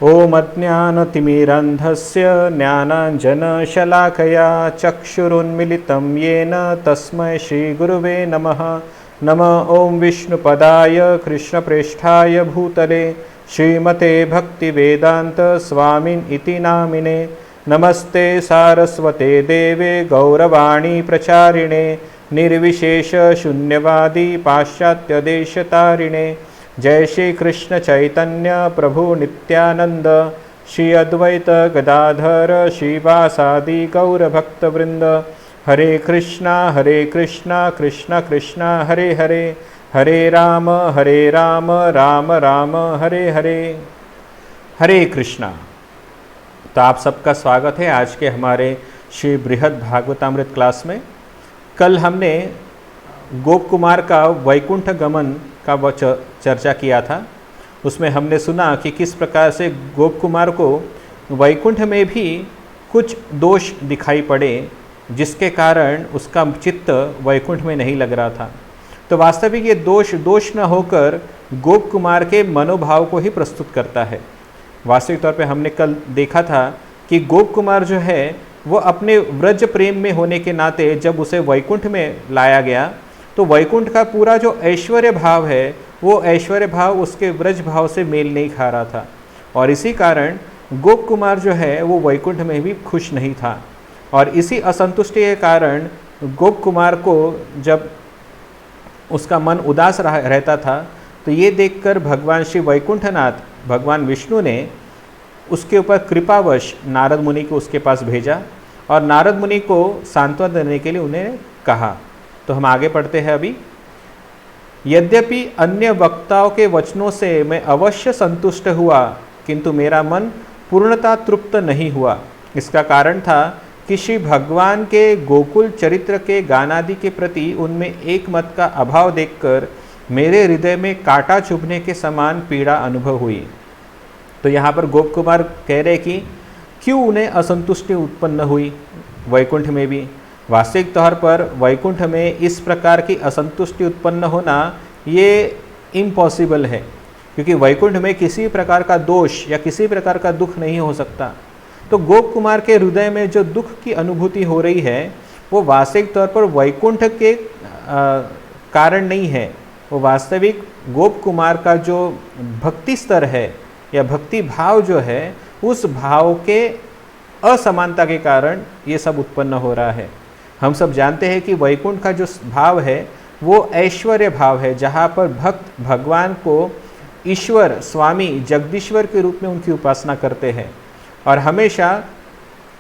ॐ अज्ञानतिमिरन्धस्य ज्ञानाञ्जनशलाकया चक्षुरुन्मिलितं येन तस्मै श्रीगुरुवे नमः। नमः ॐ विष्णुपदाय कृष्णप्रेष्ठाय भूतले श्रीमते भक्तिवेदान्त स्वामिन् इति नामिने। नमस्ते सारस्वते देवे गौरवाणी प्रचारिणे निर्विशेष शून्यवादी पाश्चात्यदेशतारिणे। जय श्री कृष्ण चैतन्य प्रभु नित्यानंद श्री अद्वैत गदाधर श्रीवासादि गौरभक्तवृंद। हरे कृष्णा कृष्ण कृष्णा हरे हरे, हरे राम राम राम हरे हरे। हरे कृष्णा। तो आप सबका स्वागत है आज के हमारे श्री बृहद भागवतामृत क्लास में। कल हमने गोप कुमार का वैकुंठ गमन का चर्चा किया था। उसमें हमने सुना कि किस प्रकार से गोप कुमार को वैकुंठ में भी कुछ दोष दिखाई पड़े, जिसके कारण उसका चित्त वैकुंठ में नहीं लग रहा था। तो वास्तविक ये दोष न होकर गोप कुमार के मनोभाव को ही प्रस्तुत करता है। वास्तविक तौर पे हमने कल देखा था कि गोप कुमार जो है वो अपने व्रज प्रेम में होने के नाते जब उसे वैकुंठ में लाया गया तो वैकुंठ का पूरा जो ऐश्वर्य भाव है वो ऐश्वर्य भाव उसके व्रज भाव से मेल नहीं खा रहा था, और इसी कारण गोप कुमार जो है वो वैकुंठ में भी खुश नहीं था। और इसी असंतुष्टि के कारण गोप कुमार को जब उसका मन उदास रहता था तो ये देखकर भगवान श्री वैकुंठनाथ भगवान विष्णु ने उसके ऊपर कृपावश नारद मुनि को उसके पास भेजा और नारद मुनि को सांत्वना देने के लिए उन्हें कहा। तो हम आगे पढ़ते हैं अभी। यद्यपि अन्य वक्ताओं के वचनों से मैं अवश्य संतुष्ट हुआ, किंतु मेरा मन पूर्णतः तृप्त नहीं हुआ। इसका कारण था कि श्री भगवान के गोकुल चरित्र के गानादि के प्रति उनमें एक मत का अभाव देखकर मेरे हृदय में कांटा चुभने के समान पीड़ा अनुभव हुई। तो यहाँ पर गोप कुमार कह रहे कि क्यों उन्हें असंतुष्टि उत्पन्न हुई वैकुंठ में भी। वास्तविक तौर पर वैकुंठ में इस प्रकार की असंतुष्टि उत्पन्न होना ये इम्पॉसिबल है, क्योंकि वैकुंठ में किसी प्रकार का दोष या किसी प्रकार का दुख नहीं हो सकता। तो गोप कुमार के हृदय में जो दुख की अनुभूति हो रही है वो वास्तविक तौर पर वैकुंठ के कारण नहीं है। वो वास्तविक गोप कुमार का जो भक्ति स्तर है या भक्ति भाव जो है उस भाव के असमानता के कारण ये सब उत्पन्न हो रहा है। हम सब जानते हैं कि वैकुंठ का जो भाव है वो ऐश्वर्य भाव है, जहाँ पर भक्त भगवान को ईश्वर स्वामी जगदीश्वर के रूप में उनकी उपासना करते हैं और हमेशा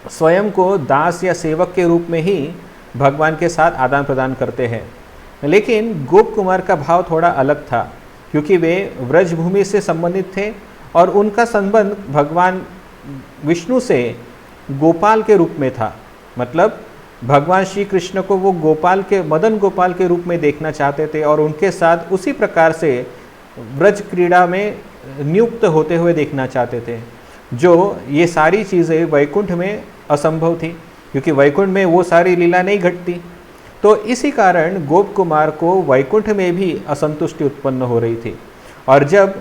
स्वयं को दास या सेवक के रूप में ही भगवान के साथ आदान प्रदान करते हैं। लेकिन गोप कुमार का भाव थोड़ा अलग था, क्योंकि वे व्रजभूमि से संबंधित थे और उनका संबंध भगवान विष्णु से गोपाल के रूप में था। मतलब भगवान श्री कृष्ण को वो मदन गोपाल के रूप में देखना चाहते थे और उनके साथ उसी प्रकार से ब्रज क्रीड़ा में नियुक्त होते हुए देखना चाहते थे, जो ये सारी चीज़ें वैकुंठ में असंभव थी, क्योंकि वैकुंठ में वो सारी लीला नहीं घटती। तो इसी कारण गोप कुमार को वैकुंठ में भी असंतुष्टि उत्पन्न हो रही थी। और जब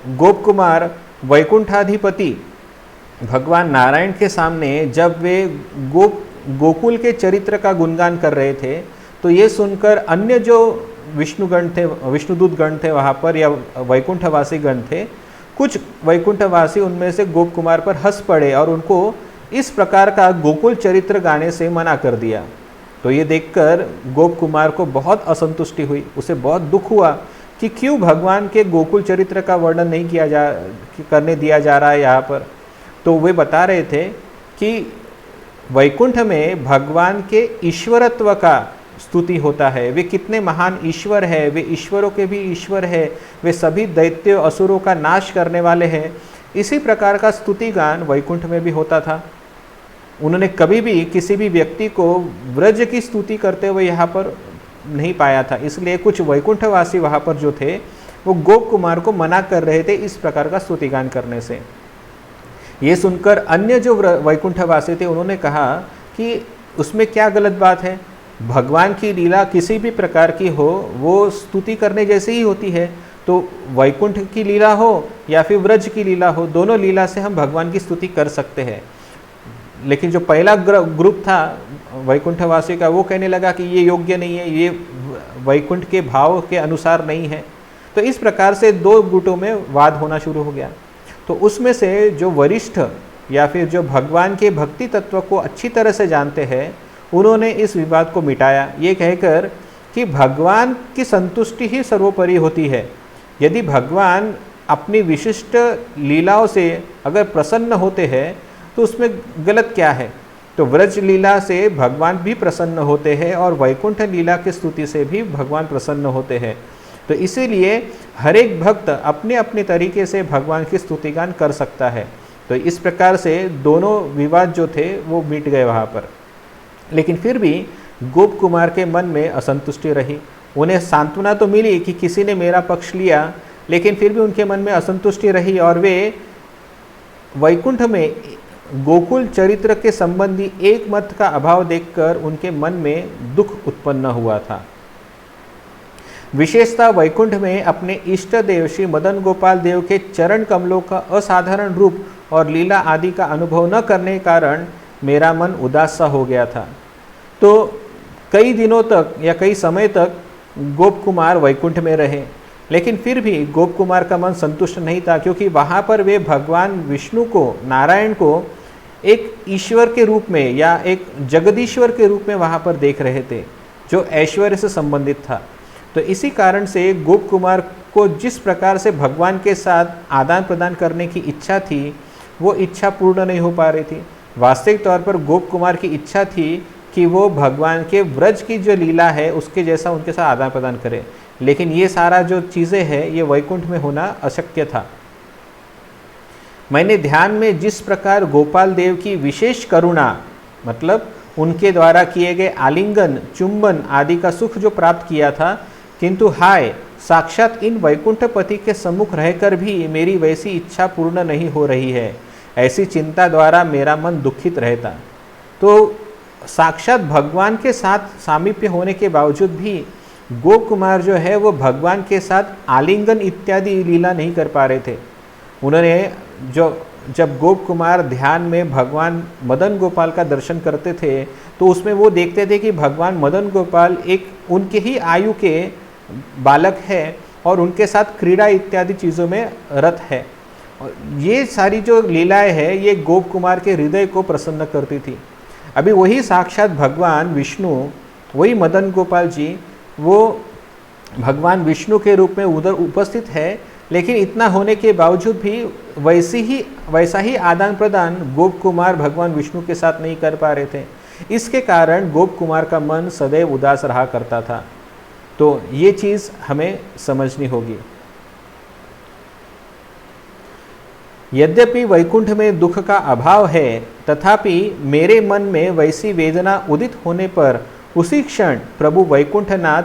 गोप कुमार वैकुंठाधिपति भगवान नारायण के सामने जब वे गोकुल के चरित्र का गुणगान कर रहे थे तो ये सुनकर अन्य जो विष्णुदूत गण थे वहाँ पर या वैकुंठवासी गण थे, कुछ वैकुंठवासी उनमें से गोप कुमार पर हंस पड़े और उनको इस प्रकार का गोकुल चरित्र गाने से मना कर दिया। तो ये देखकर गोप कुमार को बहुत असंतुष्टि हुई, उसे बहुत दुख हुआ कि क्यों भगवान के गोकुल चरित्र का वर्णन नहीं करने दिया जा रहा है यहाँ पर। तो वे बता रहे थे कि वैकुंठ में भगवान के ईश्वरत्व का स्तुति होता है, वे कितने महान ईश्वर है, वे ईश्वरों के भी ईश्वर है, वे सभी दैत्य असुरों का नाश करने वाले हैं। इसी प्रकार का स्तुति गान वैकुंठ में भी होता था। उन्होंने कभी भी किसी भी व्यक्ति को व्रज की स्तुति करते हुए यहाँ पर नहीं पाया था, इसलिए कुछ वैकुंठवासी वहाँ पर जो थे वो गोप कुमार को मना कर रहे थे इस प्रकार का स्तुति गान करने से। ये सुनकर अन्य जो वैकुंठवासी थे उन्होंने कहा कि उसमें क्या गलत बात है, भगवान की लीला किसी भी प्रकार की हो वो स्तुति करने जैसी ही होती है। तो वैकुंठ की लीला हो या फिर व्रज की लीला हो, दोनों लीला से हम भगवान की स्तुति कर सकते हैं। लेकिन जो पहला ग्रुप था वैकुंठवासी का, वो कहने लगा कि ये योग्य नहीं है, ये वैकुंठ के भाव के अनुसार नहीं है। तो इस प्रकार से दो गुटों में वाद होना शुरू हो गया। तो उसमें से जो वरिष्ठ या फिर जो भगवान के भक्ति तत्व को अच्छी तरह से जानते हैं, उन्होंने इस विवाद को मिटाया, ये कहकर कि भगवान की संतुष्टि ही सर्वोपरि होती है। यदि भगवान अपनी विशिष्ट लीलाओं से अगर प्रसन्न होते हैं तो उसमें गलत क्या है। तो व्रज लीला से भगवान भी प्रसन्न होते हैं और वैकुंठ लीला की स्तुति से भी भगवान प्रसन्न होते हैं। तो इसीलिए हर एक भक्त अपने अपने तरीके से भगवान की स्तुतिगान कर सकता है। तो इस प्रकार से दोनों विवाद जो थे वो मिट गए वहाँ पर। लेकिन फिर भी गोप कुमार के मन में असंतुष्टि रही। उन्हें सांत्वना तो मिली कि किसी ने मेरा पक्ष लिया, लेकिन फिर भी उनके मन में असंतुष्टि रही और वे वैकुंठ में गोकुल चरित्र के संबंधी एक मत का अभाव देखकर उनके मन में दुख उत्पन्न हुआ था। विशेषतः वैकुंठ में अपने इष्ट देव श्री मदन गोपाल देव के चरण कमलों का असाधारण रूप और लीला आदि का अनुभव न करने के कारण मेरा मन उदास सा हो गया था। तो कई दिनों तक या कई समय तक गोप कुमार वैकुंठ में रहे, लेकिन फिर भी गोप कुमार का मन संतुष्ट नहीं था, क्योंकि वहाँ पर वे भगवान विष्णु को, नारायण को एक ईश्वर के रूप में या एक जगदीश्वर के रूप में वहाँ पर देख रहे थे, जो ऐश्वर्य से संबंधित था। तो इसी कारण से गोप कुमार को जिस प्रकार से भगवान के साथ आदान प्रदान करने की इच्छा थी, वो इच्छा पूर्ण नहीं हो पा रही थी। वास्तविक तौर पर गोप कुमार की इच्छा थी कि वो भगवान के व्रज की जो लीला है उसके जैसा उनके साथ आदान प्रदान करे, लेकिन ये सारा जो चीज़ें हैं ये वैकुंठ में होना अशक्य था। मैंने ध्यान में जिस प्रकार गोपाल देव की विशेष करुणा, मतलब उनके द्वारा किए गए आलिंगन, चुंबन आदि का सुख जो प्राप्त किया था, किंतु हाय, साक्षात इन वैकुंठपति के सम्मुख रहकर भी मेरी वैसी इच्छा पूर्ण नहीं हो रही है, ऐसी चिंता द्वारा मेरा मन दुखित रहता। तो साक्षात भगवान के साथ सामीप्य होने के बावजूद भी गोप कुमार जो है वो भगवान के साथ आलिंगन इत्यादि लीला नहीं कर पा रहे थे। उन्होंने जब गोप कुमार ध्यान में भगवान मदन गोपाल का दर्शन करते थे तो उसमें वो देखते थे कि भगवान मदन गोपाल एक उनके ही आयु के बालक है और उनके साथ क्रीड़ा इत्यादि चीज़ों में रत है। और ये सारी जो लीलाएं हैं ये गोप कुमार के हृदय को प्रसन्न करती थी। अभी वही साक्षात भगवान विष्णु, वही मदन गोपाल जी, वो भगवान विष्णु के रूप में उधर उपस्थित है, लेकिन इतना होने के बावजूद भी वैसा ही आदान प्रदान गोप कुमार भगवान विष्णु के साथ नहीं कर पा रहे थे। इसके कारण गोप कुमार का मन सदैव उदास रहा करता था। तो ये चीज़ हमें समझनी होगी। यद्यपि वैकुंठ में दुख का अभाव है, तथापि मेरे मन में वैसी वेदना उदित होने पर उसी क्षण प्रभु वैकुंठनाथ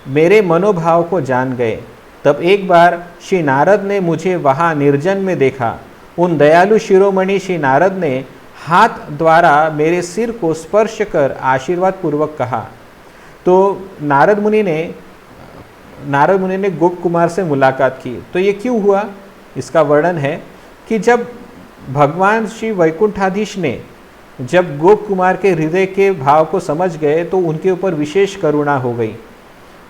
मेरे मनोभाव को जान गए। तब एक बार श्री नारद ने मुझे वहाँ निर्जन में देखा। उन दयालु शिरोमणि श्री नारद ने हाथ द्वारा मेरे सिर को स्पर्श कर आशीर्वाद पूर्वक कहा। तो नारद मुनि ने गोप कुमार से मुलाकात की। तो ये क्यों हुआ, इसका वर्णन है कि जब भगवान श्री वैकुंठाधीश ने जब गोप कुमार के हृदय के भाव को समझ गए तो उनके ऊपर विशेष करुणा हो गई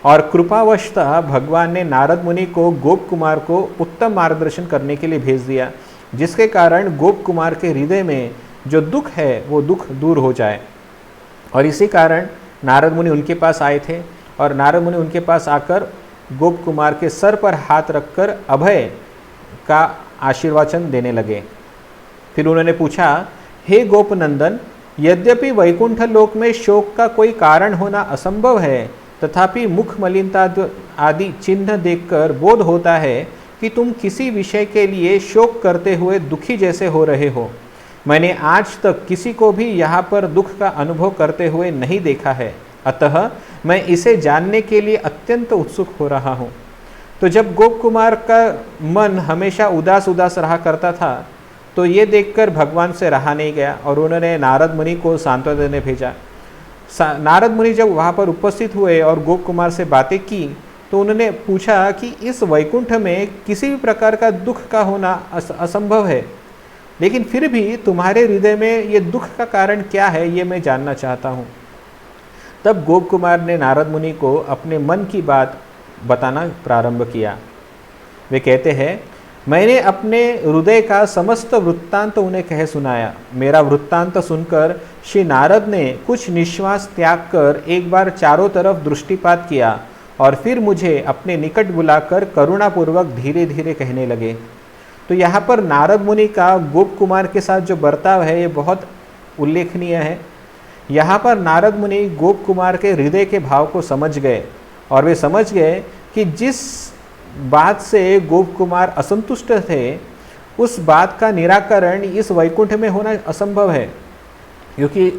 और कृपावशतः भगवान ने नारद मुनि को गोप कुमार को उत्तम मार्गदर्शन करने के लिए भेज दिया, जिसके कारण गोप कुमार के हृदय में जो दुख है वो दुख दूर हो जाए। और इसी कारण नारद मुनि उनके पास आए थे और नारद मुनि उनके पास आकर गोप कुमार के सर पर हाथ रखकर अभय का आशीर्वाचन देने लगे। फिर उन्होंने पूछा, हे गोपनंदन, यद्यपि वैकुंठ लोक में शोक का कोई कारण होना असंभव है, तथापि मुख मलिनता आदि चिन्ह देखकर बोध होता है कि तुम किसी विषय के लिए शोक करते हुए दुखी जैसे हो रहे हो। मैंने आज तक किसी को भी यहाँ पर दुख का अनुभव करते हुए नहीं देखा है, अतः मैं इसे जानने के लिए अत्यंत उत्सुक हो रहा हूँ। तो जब गोप कुमार का मन हमेशा उदास उदास रहा करता था तो ये देखकर भगवान से रहा नहीं गया और उन्होंने नारद मुनि को सांत्वना देने भेजा। नारद मुनि जब वहाँ पर उपस्थित हुए और गोप कुमार से बातें की तो उन्होंने पूछा कि इस वैकुंठ में किसी भी प्रकार का दुख का होना असंभव है, लेकिन फिर भी तुम्हारे हृदय में ये दुख का कारण क्या है, ये मैं जानना चाहता हूँ। तब गोप कुमार ने नारद मुनि को अपने मन की बात बताना प्रारंभ किया। वे कहते हैं, मैंने अपने हृदय का समस्त वृत्तांत उन्हें कह सुनाया। मेरा वृत्तांत सुनकर श्री नारद ने कुछ निश्वास त्याग कर एक बार चारों तरफ दृष्टिपात किया और फिर मुझे अपने निकट बुलाकर करुणापूर्वक धीरे धीरे कहने लगे। तो यहाँ पर नारद मुनि का गोप कुमार के साथ जो बर्ताव है ये बहुत उल्लेखनीय है। यहाँ पर नारद मुनि गोप कुमार के हृदय के भाव को समझ गए और वे समझ गए कि जिस बात से गोप कुमार असंतुष्ट थे, उस बात का निराकरण इस वैकुंठ में होना असंभव है, क्योंकि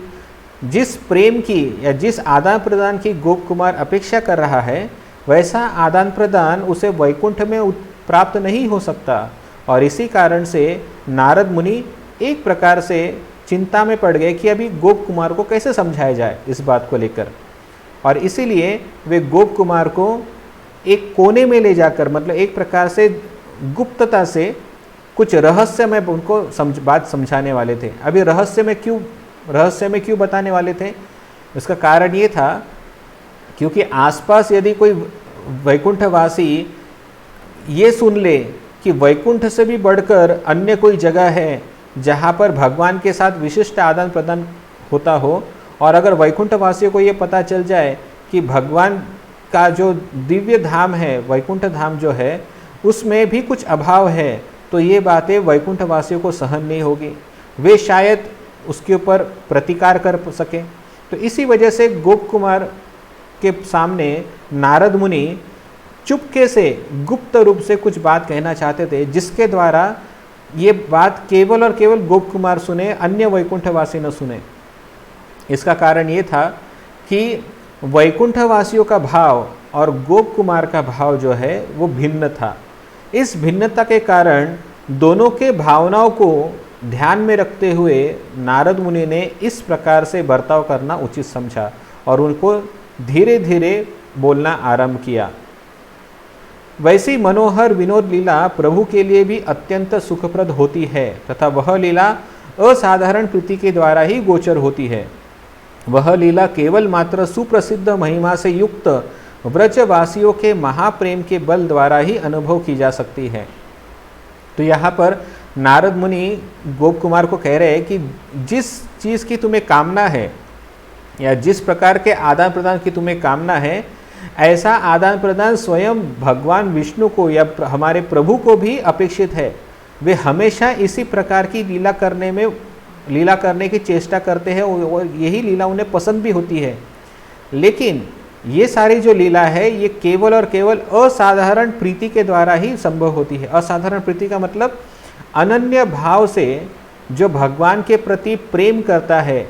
जिस प्रेम की या जिस आदान प्रदान की गोप कुमार अपेक्षा कर रहा है, वैसा आदान प्रदान उसे वैकुंठ में प्राप्त नहीं हो सकता। और इसी कारण से नारद मुनि एक प्रकार से चिंता में पड़ गए कि अभी गोप कुमार को कैसे समझाया जाए इस बात को लेकर। और इसीलिए वे गोप कुमार को एक कोने में ले जाकर, मतलब एक प्रकार से गुप्तता से कुछ रहस्यमय उनको बात समझाने वाले थे। अभी रहस्य में क्यों बताने वाले थे? इसका कारण ये था क्योंकि आसपास यदि कोई वैकुंठवासी ये सुन ले कि वैकुंठ से भी बढ़कर अन्य कोई जगह है जहाँ पर भगवान के साथ विशिष्ट आदान प्रदान होता हो, और अगर वैकुंठवासियों को ये पता चल जाए कि भगवान का जो दिव्य धाम है, वैकुंठ धाम जो है, उसमें भी कुछ अभाव है, तो ये बातें वैकुंठवासियों को सहन नहीं होगी, वे शायद उसके ऊपर प्रतिकार कर सकें। तो इसी वजह से गोप कुमार के सामने नारद मुनि चुपके से गुप्त रूप से कुछ बात कहना चाहते थे, जिसके द्वारा ये बात केवल और केवल गोप कुमार सुने, अन्य वैकुंठवासी न सुने। इसका कारण ये था कि वैकुंठवासियों का भाव और गोप कुमार का भाव जो है वो भिन्न था। इस भिन्नता के कारण दोनों के भावनाओं को ध्यान में रखते हुए नारद मुनि ने इस प्रकार से बर्ताव करना उचित समझा और उनको धीरे धीरे बोलना आरंभ किया। वैसी मनोहर विनोद लीला प्रभु के लिए भी अत्यंत सुखप्रद होती है तथा वह लीला असाधारण प्रीति के द्वारा ही गोचर होती है। वह लीला केवल मात्र सुप्रसिद्ध महिमा से युक्त व्रजवासियों के महाप्रेम के बल द्वारा ही अनुभव की जा सकती है। तो यहाँ पर नारद मुनि गोप कुमार को कह रहे हैं कि जिस चीज़ की तुम्हें कामना है या जिस प्रकार के आदान प्रदान की तुम्हें कामना है, ऐसा आदान प्रदान स्वयं भगवान विष्णु को या हमारे प्रभु को भी अपेक्षित है। वे हमेशा इसी प्रकार की लीला करने की चेष्टा करते हैं और यही लीला उन्हें पसंद भी होती है। लेकिन ये सारी जो लीला है ये केवल और केवल असाधारण प्रीति के द्वारा ही संभव होती है। असाधारण प्रीति का मतलब अनन्य भाव से जो भगवान के प्रति प्रेम करता है,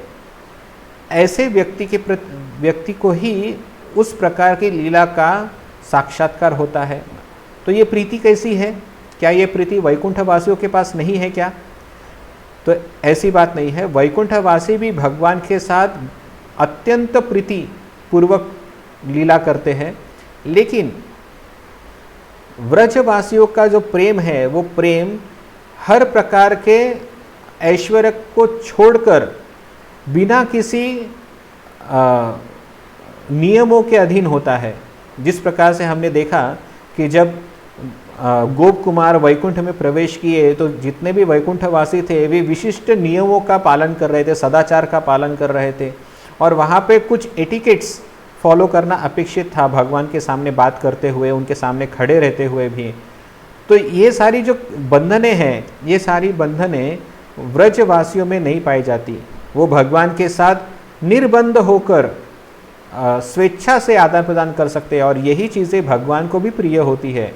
ऐसे व्यक्ति को ही उस प्रकार की लीला का साक्षात्कार होता है। तो ये प्रीति कैसी है? क्या ये प्रीति वैकुंठवासियों के पास नहीं है क्या? तो ऐसी बात नहीं है। वैकुंठवासी भी भगवान के साथ अत्यंत प्रीति पूर्वक लीला करते हैं, लेकिन व्रजवासियों का जो प्रेम है वो प्रेम हर प्रकार के ऐश्वर्य को छोड़कर बिना किसी नियमों के अधीन होता है। जिस प्रकार से हमने देखा कि जब गोप कुमार वैकुंठ में प्रवेश किए तो जितने भी वैकुंठवासी थे वे विशिष्ट नियमों का पालन कर रहे थे, सदाचार का पालन कर रहे थे, और वहाँ पे कुछ एटिकेट्स फॉलो करना अपेक्षित था भगवान के सामने बात करते हुए, उनके सामने खड़े रहते हुए भी। तो ये सारी जो बंधनें हैं, ये सारी बंधनें व्रजवासियों में नहीं पाई जाती। वो भगवान के साथ निर्बंध होकर स्वेच्छा से आदान प्रदान कर सकते हैं, और यही चीज़ें भगवान को भी प्रिय होती है।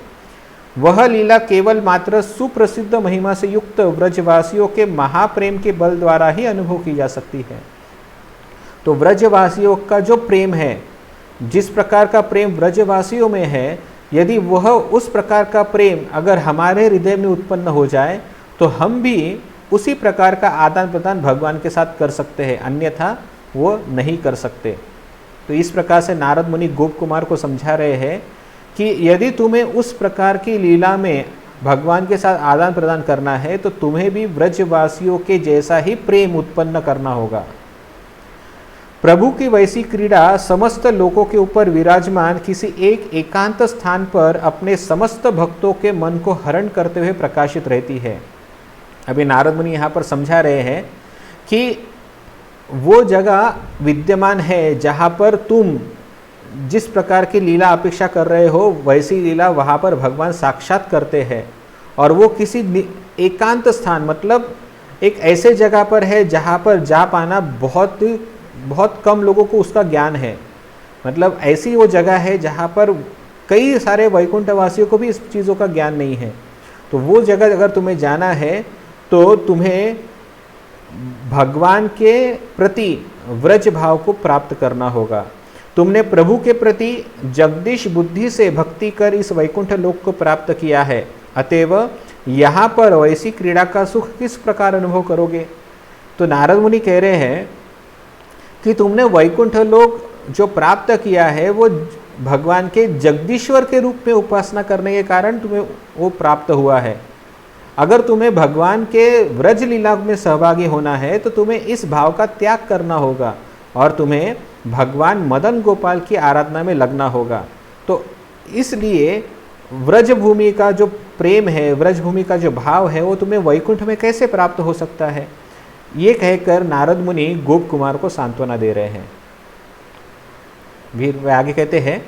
वह लीला केवल मात्र सुप्रसिद्ध महिमा से युक्त व्रजवासियों के महाप्रेम के बल द्वारा ही अनुभव की जा सकती है। तो व्रजवासियों का जो प्रेम है, जिस प्रकार का प्रेम व्रजवासियों में है, यदि वह उस प्रकार का प्रेम अगर हमारे हृदय में उत्पन्न हो जाए तो हम भी उसी प्रकार का आदान प्रदान भगवान के साथ कर सकते हैं, अन्यथा वो नहीं कर सकते। तो इस प्रकार से नारद मुनि गोप कुमार को समझा रहे हैं कि यदि तुम्हें उस प्रकार की लीला में भगवान के साथ आदान प्रदान करना है तो तुम्हें भी व्रजवासियों के जैसा ही प्रेम उत्पन्न करना होगा। प्रभु की वैसी क्रीड़ा समस्त लोगों के ऊपर विराजमान किसी एक एकांत स्थान पर अपने समस्त भक्तों के मन को हरण करते हुए प्रकाशित रहती है। अभी नारद मुनि यहाँ पर समझा रहे हैं कि वो जगह विद्यमान है जहाँ पर तुम जिस प्रकार की लीला अपेक्षा कर रहे हो वैसी लीला वहाँ पर भगवान साक्षात करते हैं, और वो किसी एकांत स्थान मतलब एक ऐसे जगह पर है जहाँ पर जा पाना बहुत कम लोगों को उसका ज्ञान है। मतलब ऐसी वो जगह है जहाँ पर कई सारे वैकुंठवासियों को भी इस चीज़ों का ज्ञान नहीं है। तो वो जगह अगर तुम्हें जाना है तो तुम्हें भगवान के प्रति व्रज भाव को प्राप्त करना होगा। तुमने प्रभु के प्रति जगदीश बुद्धि से भक्ति कर इस वैकुंठ लोक को प्राप्त किया है, अतएव यहाँ पर वैसी क्रीड़ा का सुख किस प्रकार अनुभव करोगे। तो नारद मुनि कह रहे हैं कि तुमने वैकुंठ लोक जो प्राप्त किया है वो भगवान के जगदीश्वर के रूप में उपासना करने के कारण तुम्हें वो प्राप्त हुआ है। अगर तुम्हें भगवान के व्रज लीला में सहभागी होना है तो तुम्हें इस भाव का त्याग करना होगा और तुम्हें भगवान मदन गोपाल की आराधना में लगना होगा। तो इसलिए व्रज भूमि का जो प्रेम है, व्रज भूमि का जो भाव है वो तुम्हें वैकुंठ में कैसे प्राप्त हो सकता है, ये कहकर नारद मुनि गोप कुमार को सांत्वना दे रहे हैं। फिर वे आगे कहते हैं,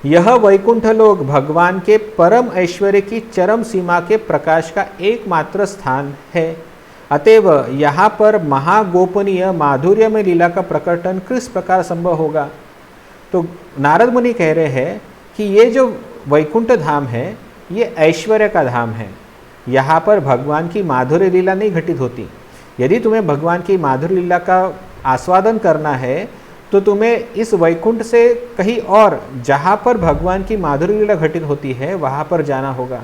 यह वैकुंठ लोक भगवान के परम ऐश्वर्य की चरम सीमा के प्रकाश का एकमात्र स्थान है, अतएव यहाँ पर महागोपनीय माधुर्य में लीला का प्रकटन किस प्रकार संभव होगा। तो नारद मुनि कह रहे हैं कि ये जो वैकुंठ धाम है ये ऐश्वर्य का धाम है। यहाँ पर भगवान की माधुर्य लीला नहीं घटित होती। यदि तुम्हें भगवान की माधुर्य लीला का आस्वादन करना है तो तुम्हें इस वैकुंठ से कहीं और जहाँ पर भगवान की माधुर्य लीला घटित होती है वहाँ पर जाना होगा,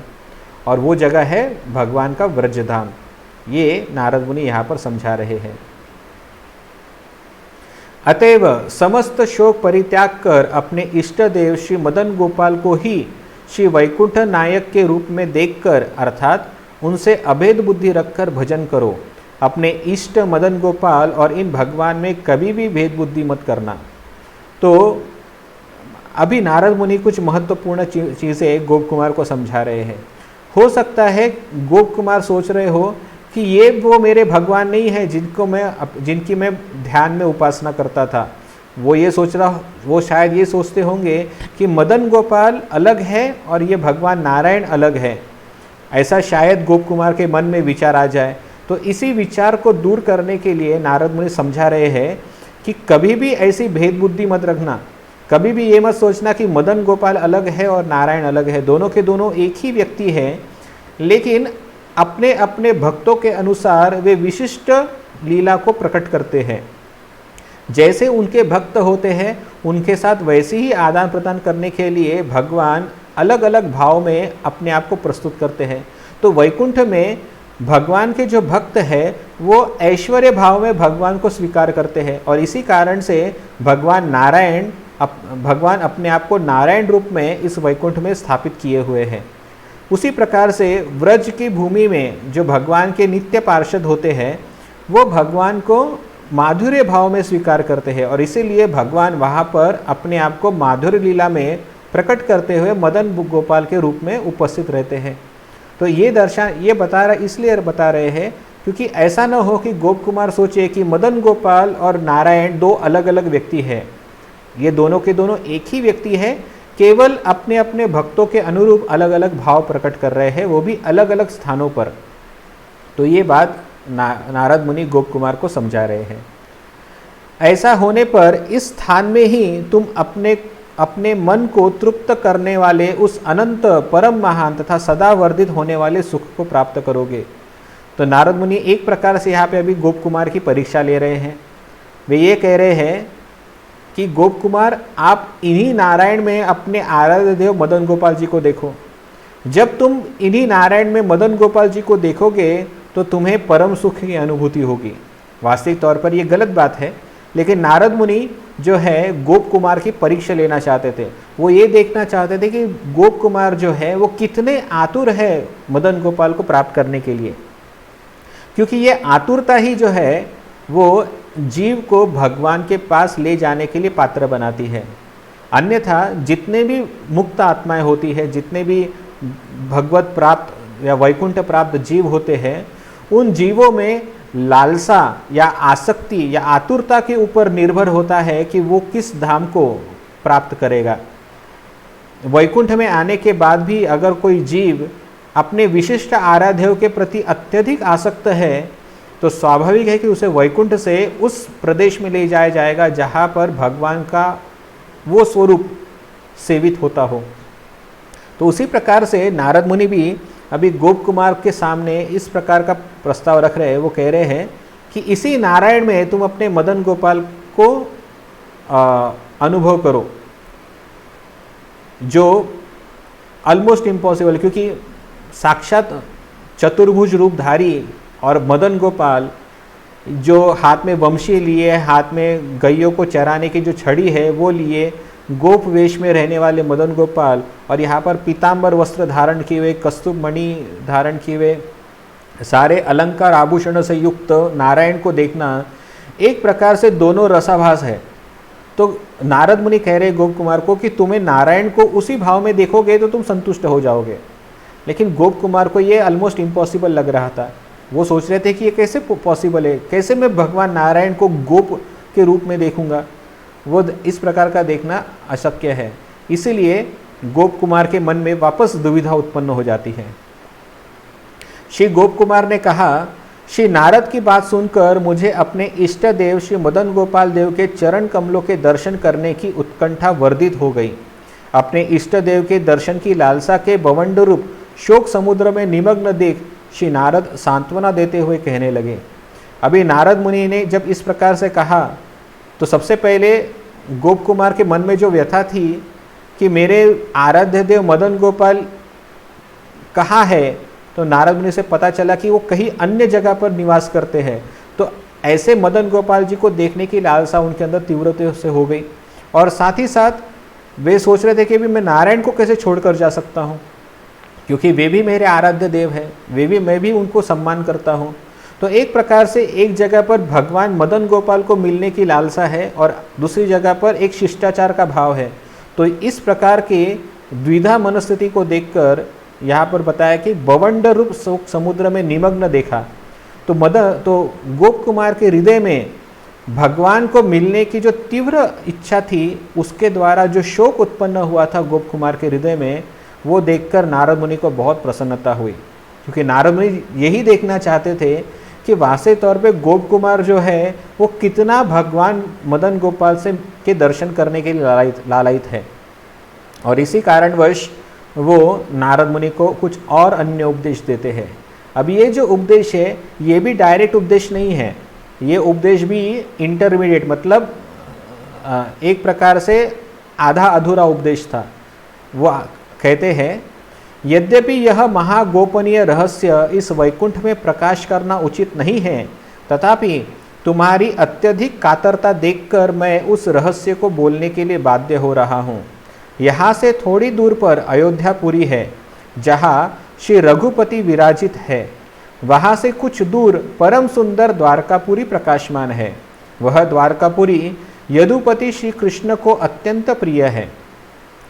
और वो जगह है भगवान का व्रजधाम। ये नारद मुनि यहाँ पर समझा रहे हैं। अतएव समस्त शोक परित्याग कर अपने इष्ट देव श्री मदन गोपाल को ही श्री वैकुंठ नायक के रूप में देखकर अर्थात उनसे अभेद बुद्धि रखकर भजन करो। अपने इष्ट मदन गोपाल और इन भगवान में कभी भी भेद बुद्धि मत करना। तो अभी नारद मुनि कुछ महत्वपूर्ण चीज़ें गोप कुमार को समझा रहे हैं। हो सकता है गोप कुमार सोच रहे हो कि ये वो मेरे भगवान नहीं है जिनकी मैं ध्यान में उपासना करता था। वो शायद ये सोचते होंगे कि मदन गोपाल अलग है और ये भगवान नारायण अलग है। ऐसा शायद गोप कुमार के मन में विचार आ जाए। तो इसी विचार को दूर करने के लिए नारद मुनि समझा रहे हैं कि कभी भी ऐसी भेद बुद्धि मत रखना। कभी भी ये मत सोचना कि मदन गोपाल अलग है और नारायण अलग है। दोनों के दोनों एक ही व्यक्ति हैं, लेकिन अपने अपने भक्तों के अनुसार वे विशिष्ट लीला को प्रकट करते हैं। जैसे उनके भक्त होते हैं उनके साथ वैसे ही आदान प्रदान करने के लिए भगवान अलग अलग भाव में अपने आप को प्रस्तुत करते हैं। तो वैकुंठ में भगवान के जो भक्त हैं वो ऐश्वर्य भाव में भगवान को स्वीकार करते हैं, और इसी कारण से भगवान अपने आप को नारायण रूप में इस वैकुंठ में स्थापित किए हुए हैं। उसी प्रकार से व्रज की भूमि में जो भगवान के नित्य पार्षद होते हैं वो भगवान को माधुर्य भाव में स्वीकार करते हैं, और इसीलिए भगवान वहाँ पर अपने आप को माधुर्य लीला में प्रकट करते हुए मदन गोपाल के रूप में उपस्थित रहते हैं। तो ये इसलिए बता रहे हैं क्योंकि ऐसा न हो कि गोप कुमार सोचे कि मदन गोपाल और नारायण दो अलग अलग व्यक्ति हैं। ये दोनों के दोनों एक ही व्यक्ति है, केवल अपने अपने भक्तों के अनुरूप अलग अलग भाव प्रकट कर रहे हैं, वो भी अलग अलग स्थानों पर। तो ये बात नारद मुनि गोप कुमार को समझा रहे हैं। ऐसा होने पर इस स्थान में ही तुम अपने मन को तृप्त करने वाले उस अनंत परम महान तथा सदा वर्धित होने वाले सुख को प्राप्त करोगे। तो नारद मुनि एक प्रकार से यहाँ पे अभी गोप कुमार की परीक्षा ले रहे हैं। वे ये कह रहे हैं कि गोप कुमार, आप इन्हीं नारायण में अपने आराध्य देव मदन गोपाल जी को देखो। जब तुम इन्हीं नारायण में मदन गोपाल जी को देखोगे तो तुम्हें परम सुख की अनुभूति होगी। वास्तविक तौर पर यह गलत बात है, लेकिन नारद मुनि जो है गोप कुमार की परीक्षा लेना चाहते थे। वो ये देखना चाहते थे कि गोप कुमार जो है वो कितने आतुर है मदन गोपाल को प्राप्त करने के लिए, क्योंकि ये आतुरता ही जो है वो जीव को भगवान के पास ले जाने के लिए पात्र बनाती है। अन्यथा जितने भी मुक्त आत्माएं होती है, जितने भी भगवत प्राप्त या वैकुंठ प्राप्त जीव होते हैं, उन जीवों में लालसा या आसक्ति या आतुरता के ऊपर निर्भर होता है कि वो किस धाम को प्राप्त करेगा। वैकुंठ में आने के बाद भी अगर कोई जीव अपने विशिष्ट आराध्यों के प्रति अत्यधिक आसक्त है तो स्वाभाविक है कि उसे वैकुंठ से उस प्रदेश में ले जाया जाएगा जहाँ पर भगवान का वो स्वरूप सेवित होता हो। तो उसी प्रकार से नारद मुनि भी अभी गोप कुमार के सामने इस प्रकार का प्रस्ताव रख रहे हैं। वो कह रहे हैं कि इसी नारायण में तुम अपने मदन गोपाल को अनुभव करो, जो ऑलमोस्ट इम्पॉसिबल, क्योंकि साक्षात चतुर्भुज रूपधारी और मदन गोपाल जो हाथ में वंशी लिए, हाथ में गैयों को चराने की जो छड़ी है वो लिए, गोप वेश में रहने वाले मदन गोपाल, और यहाँ पर पीतांबर वस्त्र धारण किए हुए, कस्तूर मणि धारण किए हुए, सारे अलंकार आभूषण से युक्त नारायण को देखना एक प्रकार से दोनों रसाभास है। तो नारद मुनि कह रहे गोप कुमार को कि तुम्हें नारायण को उसी भाव में देखोगे तो तुम संतुष्ट हो जाओगे। लेकिन गोप कुमार को ये ऑलमोस्ट इम्पॉसिबल लग रहा था। वो सोच रहे थे कि ये कैसे पॉसिबल है, कैसे मैं भगवान नारायण को गोप के रूप में देखूंगा। वो इस प्रकार का देखना अशक्य है। इसीलिए गोप कुमार के मन में वापस दुविधा उत्पन्न हो जाती है। श्री गोप कुमार ने कहा, श्री नारद की बात सुनकर मुझे अपने इष्ट देव श्री मदन गोपाल देव के चरण कमलों के दर्शन करने की उत्कंठा वर्धित हो गई। अपने इष्ट देव के दर्शन की लालसा के बवंड रूप शोक समुद्र में निमग्न देख श्री नारद सांत्वना देते हुए कहने लगे। अभी नारद मुनि ने जब इस प्रकार से कहा तो सबसे पहले गोप कुमार के मन में जो व्यथा थी कि मेरे आराध्य देव मदन गोपाल कहाँ है, तो नारद मुनि से पता चला कि वो कहीं अन्य जगह पर निवास करते हैं। तो ऐसे मदन गोपाल जी को देखने की लालसा उनके अंदर तीव्रता से हो गई, और साथ ही साथ वे सोच रहे थे कि भी मैं नारायण को कैसे छोड़कर जा सकता हूँ, क्योंकि वे भी मेरे आराध्य देव हैं, मैं भी उनको सम्मान करता हूँ। तो एक प्रकार से एक जगह पर भगवान मदन गोपाल को मिलने की लालसा है और दूसरी जगह पर एक शिष्टाचार का भाव है। तो इस प्रकार के द्विधा मनस्थिति को देखकर यहाँ पर बताया कि बवंड रूप शोक समुद्र में निमग्न देखा। तो गोप कुमार के हृदय में भगवान को मिलने की जो तीव्र इच्छा थी, उसके द्वारा जो शोक उत्पन्न हुआ था गोप कुमार के हृदय में, वो देखकर नारद मुनि को बहुत प्रसन्नता हुई, क्योंकि नारद मुनि यही देखना चाहते थे कि वास्तविक तौर पे गोप कुमार जो है वो कितना भगवान मदन गोपाल से के दर्शन करने के लिए लालायित है। और इसी कारणवश वो नारद मुनि को कुछ और अन्य उपदेश देते हैं। अब ये जो उपदेश है ये भी डायरेक्ट उपदेश नहीं है, ये उपदेश भी इंटरमीडिएट, मतलब एक प्रकार से आधा अधूरा उपदेश था। वो कहते हैं, यद्यपि यह महागोपनीय रहस्य इस वैकुंठ में प्रकाश करना उचित नहीं है, तथापि तुम्हारी अत्यधिक कातरता देखकर मैं उस रहस्य को बोलने के लिए बाध्य हो रहा हूँ। यहाँ से थोड़ी दूर पर अयोध्यापुरी है, जहाँ श्री रघुपति विराजित है। वहाँ से कुछ दूर परम सुंदर द्वारकापुरी प्रकाशमान है। वह द्वारकापुरी यदुपति श्री कृष्ण को अत्यंत प्रिय है।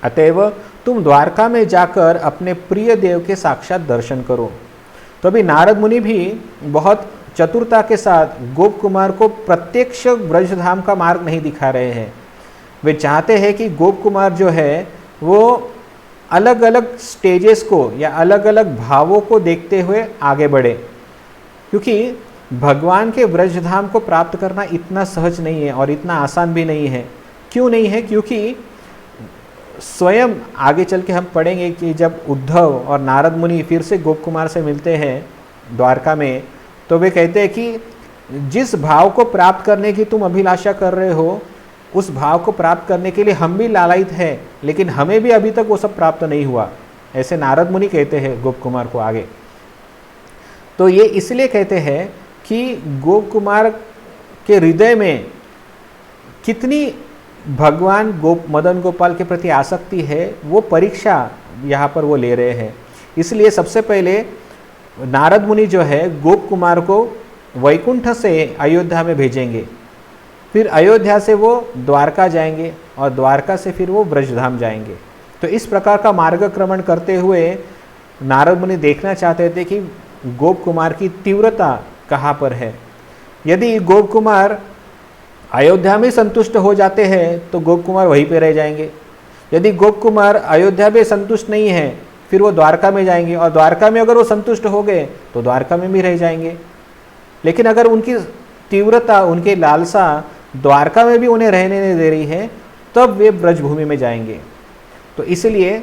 अतएव तुम द्वारका में जाकर अपने प्रिय देव के साक्षात दर्शन करो। तो अभी नारद मुनि भी बहुत चतुरता के साथ गोप कुमार को प्रत्यक्ष ब्रजधाम का मार्ग नहीं दिखा रहे हैं। वे चाहते हैं कि गोप कुमार जो है वो अलग अलग स्टेजेस को या अलग अलग भावों को देखते हुए आगे बढ़े, क्योंकि भगवान के ब्रजधाम को प्राप्त करना इतना सहज नहीं है और इतना आसान भी नहीं है। क्यों नहीं है? क्योंकि स्वयं आगे चल के हम पढ़ेंगे कि जब उद्धव और नारद मुनि फिर से गोप कुमार से मिलते हैं द्वारका में, तो वे कहते हैं कि जिस भाव को प्राप्त करने की तुम अभिलाषा कर रहे हो, उस भाव को प्राप्त करने के लिए हम भी लालायित हैं, लेकिन हमें भी अभी तक वो सब प्राप्त नहीं हुआ। ऐसे नारद मुनि कहते हैं गोप कुमार को आगे। तो ये इसलिए कहते हैं कि गोप कुमार के हृदय में कितनी भगवान मदन गोपाल के प्रति आसक्ति है, वो परीक्षा यहाँ पर वो ले रहे हैं। इसलिए सबसे पहले नारद मुनि जो है गोप कुमार को वैकुंठ से अयोध्या में भेजेंगे, फिर अयोध्या से वो द्वारका जाएंगे और द्वारका से फिर वो ब्रजधाम जाएंगे। तो इस प्रकार का मार्गक्रमण करते हुए नारद मुनि देखना चाहते थे कि गोप कुमार की तीव्रता कहाँ पर है। यदि गोप कुमार अयोध्या में संतुष्ट हो जाते हैं तो गोप कुमार वहीं पे रह जाएंगे। यदि गोप कुमार अयोध्या में संतुष्ट नहीं है फिर वो द्वारका में जाएंगे, और द्वारका में अगर वो संतुष्ट हो गए तो द्वारका में भी रह जाएंगे। लेकिन अगर उनकी तीव्रता, उनकी लालसा द्वारका में भी उन्हें रहने नहीं दे रही है, तब वे ब्रजभूमि में जाएंगे। तो इसलिए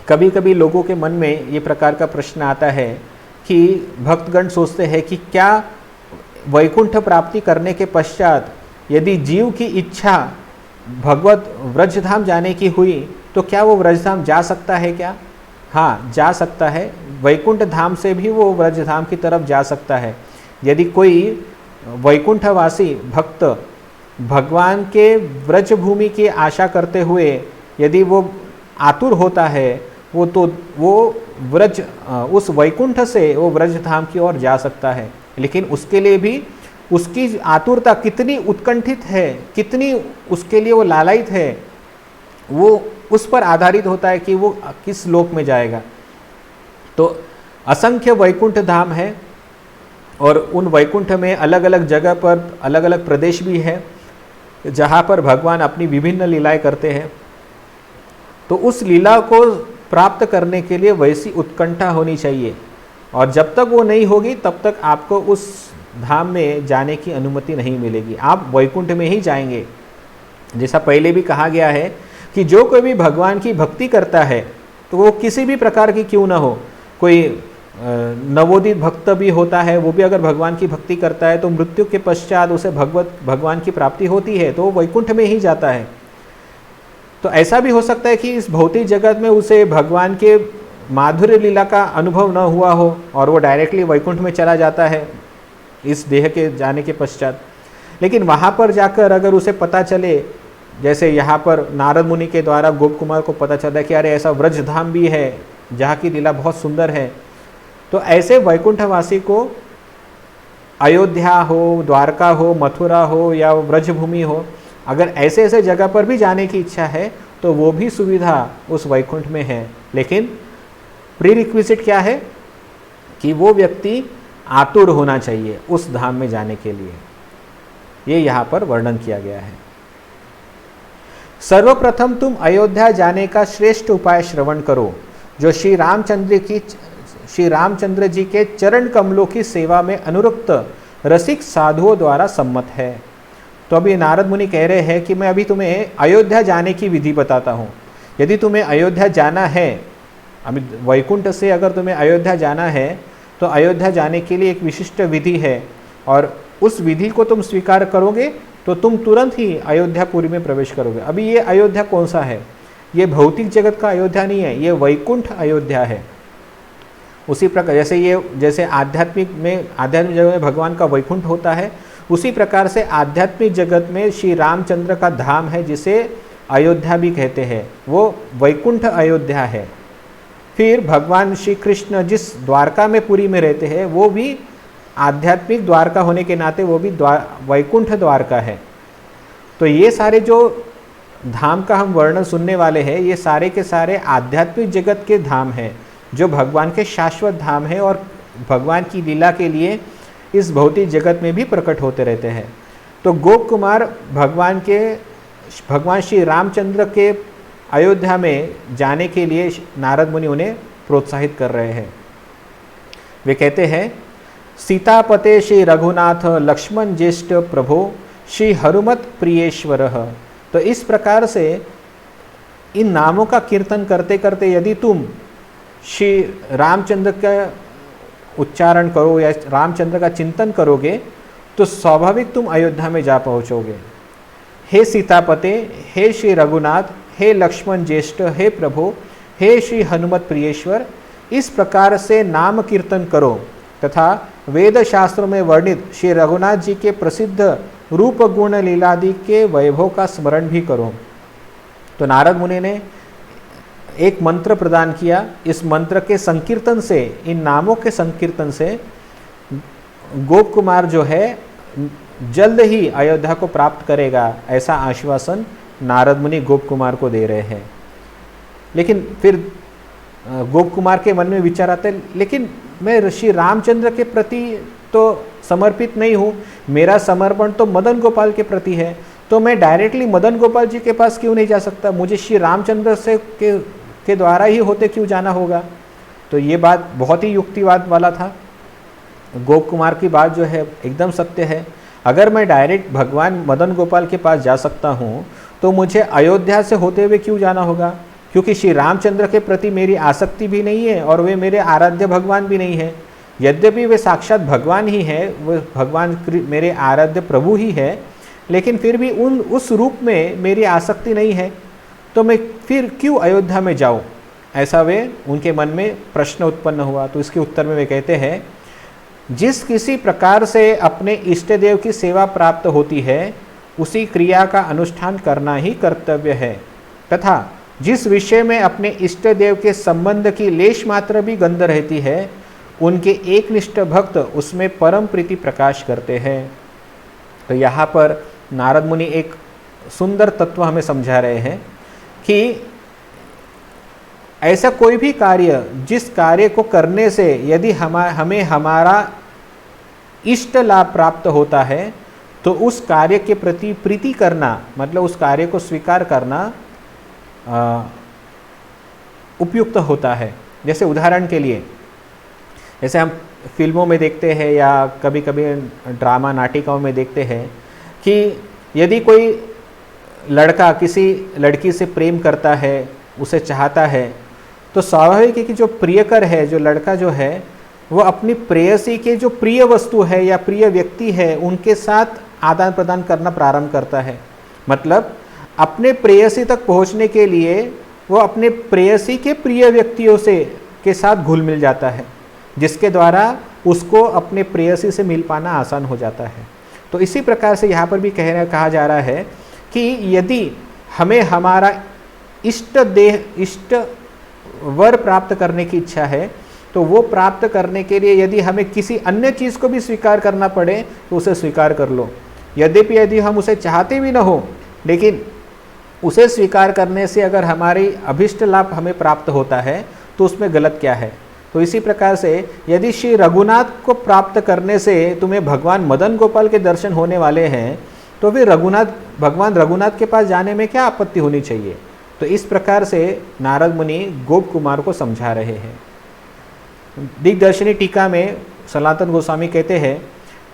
कभी कभी लोगों के मन में ये प्रकार का प्रश्न आता है कि भक्तगण सोचते हैं कि क्या वैकुंठ प्राप्ति करने के पश्चात यदि जीव की इच्छा भगवत व्रजधाम जाने की हुई तो क्या वो व्रजधाम जा सकता है क्या? हाँ, जा सकता है। वैकुंठ धाम से भी वो व्रजधाम की तरफ जा सकता है। यदि कोई वैकुंठवासी भक्त भगवान के व्रजभूमि की आशा करते हुए यदि वो आतुर होता है, वो उस वैकुंठ से वो व्रजधाम की ओर जा सकता है। लेकिन उसके लिए भी उसकी आतुरता कितनी उत्कंठित है, कितनी उसके लिए वो लालायित है, वो उस पर आधारित होता है कि वो किस लोक में जाएगा। तो असंख्य वैकुंठ धाम है और उन वैकुंठ में अलग अलग जगह पर अलग अलग प्रदेश भी है जहाँ पर भगवान अपनी विभिन्न लीलाएं करते हैं। तो उस लीला को प्राप्त करने के लिए वैसी उत्कंठा होनी चाहिए, और जब तक वो नहीं होगी तब तक आपको उस धाम में जाने की अनुमति नहीं मिलेगी। आप वैकुंठ में ही जाएंगे। जैसा पहले भी कहा गया है कि जो कोई भी भगवान की भक्ति करता है तो वो किसी भी प्रकार की क्यों ना हो, कोई नवोदित भक्त भी होता है, वो भी अगर भगवान की भक्ति करता है तो मृत्यु के पश्चात उसे भगवान की प्राप्ति होती है, तो वो वैकुंठ में ही जाता है। तो ऐसा भी हो सकता है कि इस भौतिक जगत में उसे भगवान के माधुर्य लीला का अनुभव न हुआ हो और वो डायरेक्टली वैकुंठ में चला जाता है इस देह के जाने के पश्चात। लेकिन वहाँ पर जाकर अगर उसे पता चले, जैसे यहाँ पर नारद मुनि के द्वारा गोप कुमार को पता चला कि अरे ऐसा व्रजधाम भी है जहाँ की लीला बहुत सुंदर है, तो ऐसे वैकुंठवासी को अयोध्या हो, द्वारका हो, मथुरा हो या व्रजभूमि हो, अगर ऐसे ऐसे जगह पर भी जाने की इच्छा है तो वो भी सुविधा उस वैकुंठ में है। लेकिन प्री रिक्विजिट क्या है कि वो व्यक्ति आतुर होना चाहिए उस धाम में जाने के लिए। ये यहाँ पर वर्णन किया गया है। सर्वप्रथम तुम अयोध्या जाने का श्रेष्ठ उपाय श्रवण करो, जो श्री रामचंद्र जी के चरण कमलों की सेवा में अनुरक्त रसिक साधुओं द्वारा सम्मत है। तो अभी नारद मुनि कह रहे हैं कि मैं अभी तुम्हें अयोध्या जाने की विधि बताता हूँ। यदि तुम्हें अयोध्या जाना है, अभी वैकुंठ से अगर तुम्हें अयोध्या जाना है तो अयोध्या जाने के लिए एक विशिष्ट विधि है, और उस विधि को तुम स्वीकार करोगे तो तुम तुरंत ही अयोध्यापुरी में प्रवेश करोगे। अभी ये अयोध्या कौन सा है? ये भौतिक जगत का अयोध्या नहीं है, ये वैकुंठ अयोध्या है। उसी प्रकार जैसे आध्यात्मिक जगत में भगवान का वैकुंठ होता है, उसी प्रकार से आध्यात्मिक जगत में श्री रामचंद्र का धाम है जिसे अयोध्या भी कहते हैं, वो वैकुंठ अयोध्या है। फिर भगवान श्री कृष्ण जिस द्वारका में पुरी में रहते हैं वो भी आध्यात्मिक द्वारका होने के नाते वो भी वैकुंठ द्वारका है। तो ये सारे जो धाम का हम वर्णन सुनने वाले हैं, ये सारे के सारे आध्यात्मिक जगत के धाम हैं जो भगवान के शाश्वत धाम है और भगवान की लीला के लिए इस भौतिक जगत में भी प्रकट होते रहते हैं। तो गोप कुमार भगवान श्री रामचंद्र के अयोध्या में जाने के लिए नारद मुनि उन्हें प्रोत्साहित कर रहे हैं। वे कहते हैं, सीतापते श्री रघुनाथ लक्ष्मण ज्येष्ठ प्रभो श्री हनुमत प्रियेश्वर। तो इस प्रकार से इन नामों का कीर्तन करते करते यदि तुम श्री रामचंद्र का उच्चारण करो या रामचंद्र का चिंतन करोगे तो स्वाभाविक तुम अयोध्या में जा पहुँचोगे। हे सीतापते, हे श्री रघुनाथ, हे लक्ष्मण ज्येष्ठ, हे प्रभु, हे श्री हनुमत प्रियेश्वर, इस प्रकार से नाम कीर्तन करो तथा वेद शास्त्रों में वर्णित श्री रघुनाथ जी के प्रसिद्ध रूप गुण लीलादि के वैभव का स्मरण भी करो। तो नारद मुनि ने एक मंत्र प्रदान किया। इस मंत्र के संकीर्तन से, इन नामों के संकीर्तन से गोप कुमार जो है जल्द ही अयोध्या को प्राप्त करेगा, ऐसा आश्वासन नारद मुनि गोप कुमार को दे रहे हैं। लेकिन फिर गोप कुमार के मन में विचार आता है, लेकिन मैं श्री रामचंद्र के प्रति तो समर्पित नहीं हूँ, मेरा समर्पण तो मदन गोपाल के प्रति है, तो मैं डायरेक्टली मदन गोपाल जी के पास क्यों नहीं जा सकता, मुझे श्री रामचंद्र से के द्वारा ही होते क्यों जाना होगा। तो ये बात बहुत ही युक्तिवाद वाला था। गोप कुमार की बात जो है एकदम सत्य है। अगर मैं डायरेक्ट भगवान मदन गोपाल के पास जा सकता हूँ तो मुझे अयोध्या से होते हुए क्यों जाना होगा, क्योंकि श्री रामचंद्र के प्रति मेरी आसक्ति भी नहीं है और वे मेरे आराध्य भगवान भी नहीं है। यद्यपि वे साक्षात भगवान ही है, वो भगवान मेरे आराध्य प्रभु ही है, लेकिन फिर भी उस रूप में मेरी आसक्ति नहीं है, तो मैं फिर क्यों अयोध्या में जाऊँ, ऐसा वे उनके मन में प्रश्न उत्पन्न हुआ। तो इसके उत्तर में वे कहते हैं, जिस किसी प्रकार से अपने इष्ट देव की सेवा प्राप्त होती है उसी क्रिया का अनुष्ठान करना ही कर्तव्य है, तथा जिस विषय में अपने इष्ट देव के संबंध की लेश मात्र भी गंध रहती है उनके एकनिष्ठ भक्त उसमें परम प्रीति प्रकाश करते हैं। तो यहाँ पर नारद मुनि एक सुंदर तत्व हमें समझा रहे हैं कि ऐसा कोई भी कार्य जिस कार्य को करने से यदि हमें हमारा इष्ट लाभ प्राप्त होता है तो उस कार्य के प्रति प्रीति करना, मतलब उस कार्य को स्वीकार करना उपयुक्त होता है। जैसे उदाहरण के लिए, जैसे हम फिल्मों में देखते हैं या कभी कभी ड्रामा नाटिकाओं में देखते हैं कि यदि कोई लड़का किसी लड़की से प्रेम करता है, उसे चाहता है, तो स्वाभाविक है कि जो प्रियकर है, जो लड़का जो है, वो अपनी प्रेयसी के जो प्रिय वस्तु है या प्रिय व्यक्ति है उनके साथ आदान प्रदान करना प्रारंभ करता है। मतलब अपने प्रेयसी तक पहुंचने के लिए वो अपने प्रेयसी के प्रिय व्यक्तियों से के साथ घुल मिल जाता है, जिसके द्वारा उसको अपने प्रेयसी से मिल पाना आसान हो जाता है। तो इसी प्रकार से यहाँ पर भी कहा जा रहा है कि यदि हमें हमारा इष्ट वर प्राप्त करने की इच्छा है तो वो प्राप्त करने के लिए यदि हमें किसी अन्य चीज़ को भी स्वीकार करना पड़े तो उसे स्वीकार कर लो। यद्यपि हम उसे चाहते भी ना हो, लेकिन उसे स्वीकार करने से अगर हमारी अभिष्ट लाभ हमें प्राप्त होता है तो उसमें गलत क्या है। तो इसी प्रकार से यदि श्री रघुनाथ को प्राप्त करने से तुम्हें भगवान मदन गोपाल के दर्शन होने वाले हैं तो फिर भगवान रघुनाथ के पास जाने में क्या आपत्ति होनी चाहिए। तो इस प्रकार से नारद मुनि गोप कुमार को समझा रहे हैं। दिग्दर्शनी टीका में सनातन गोस्वामी कहते हैं,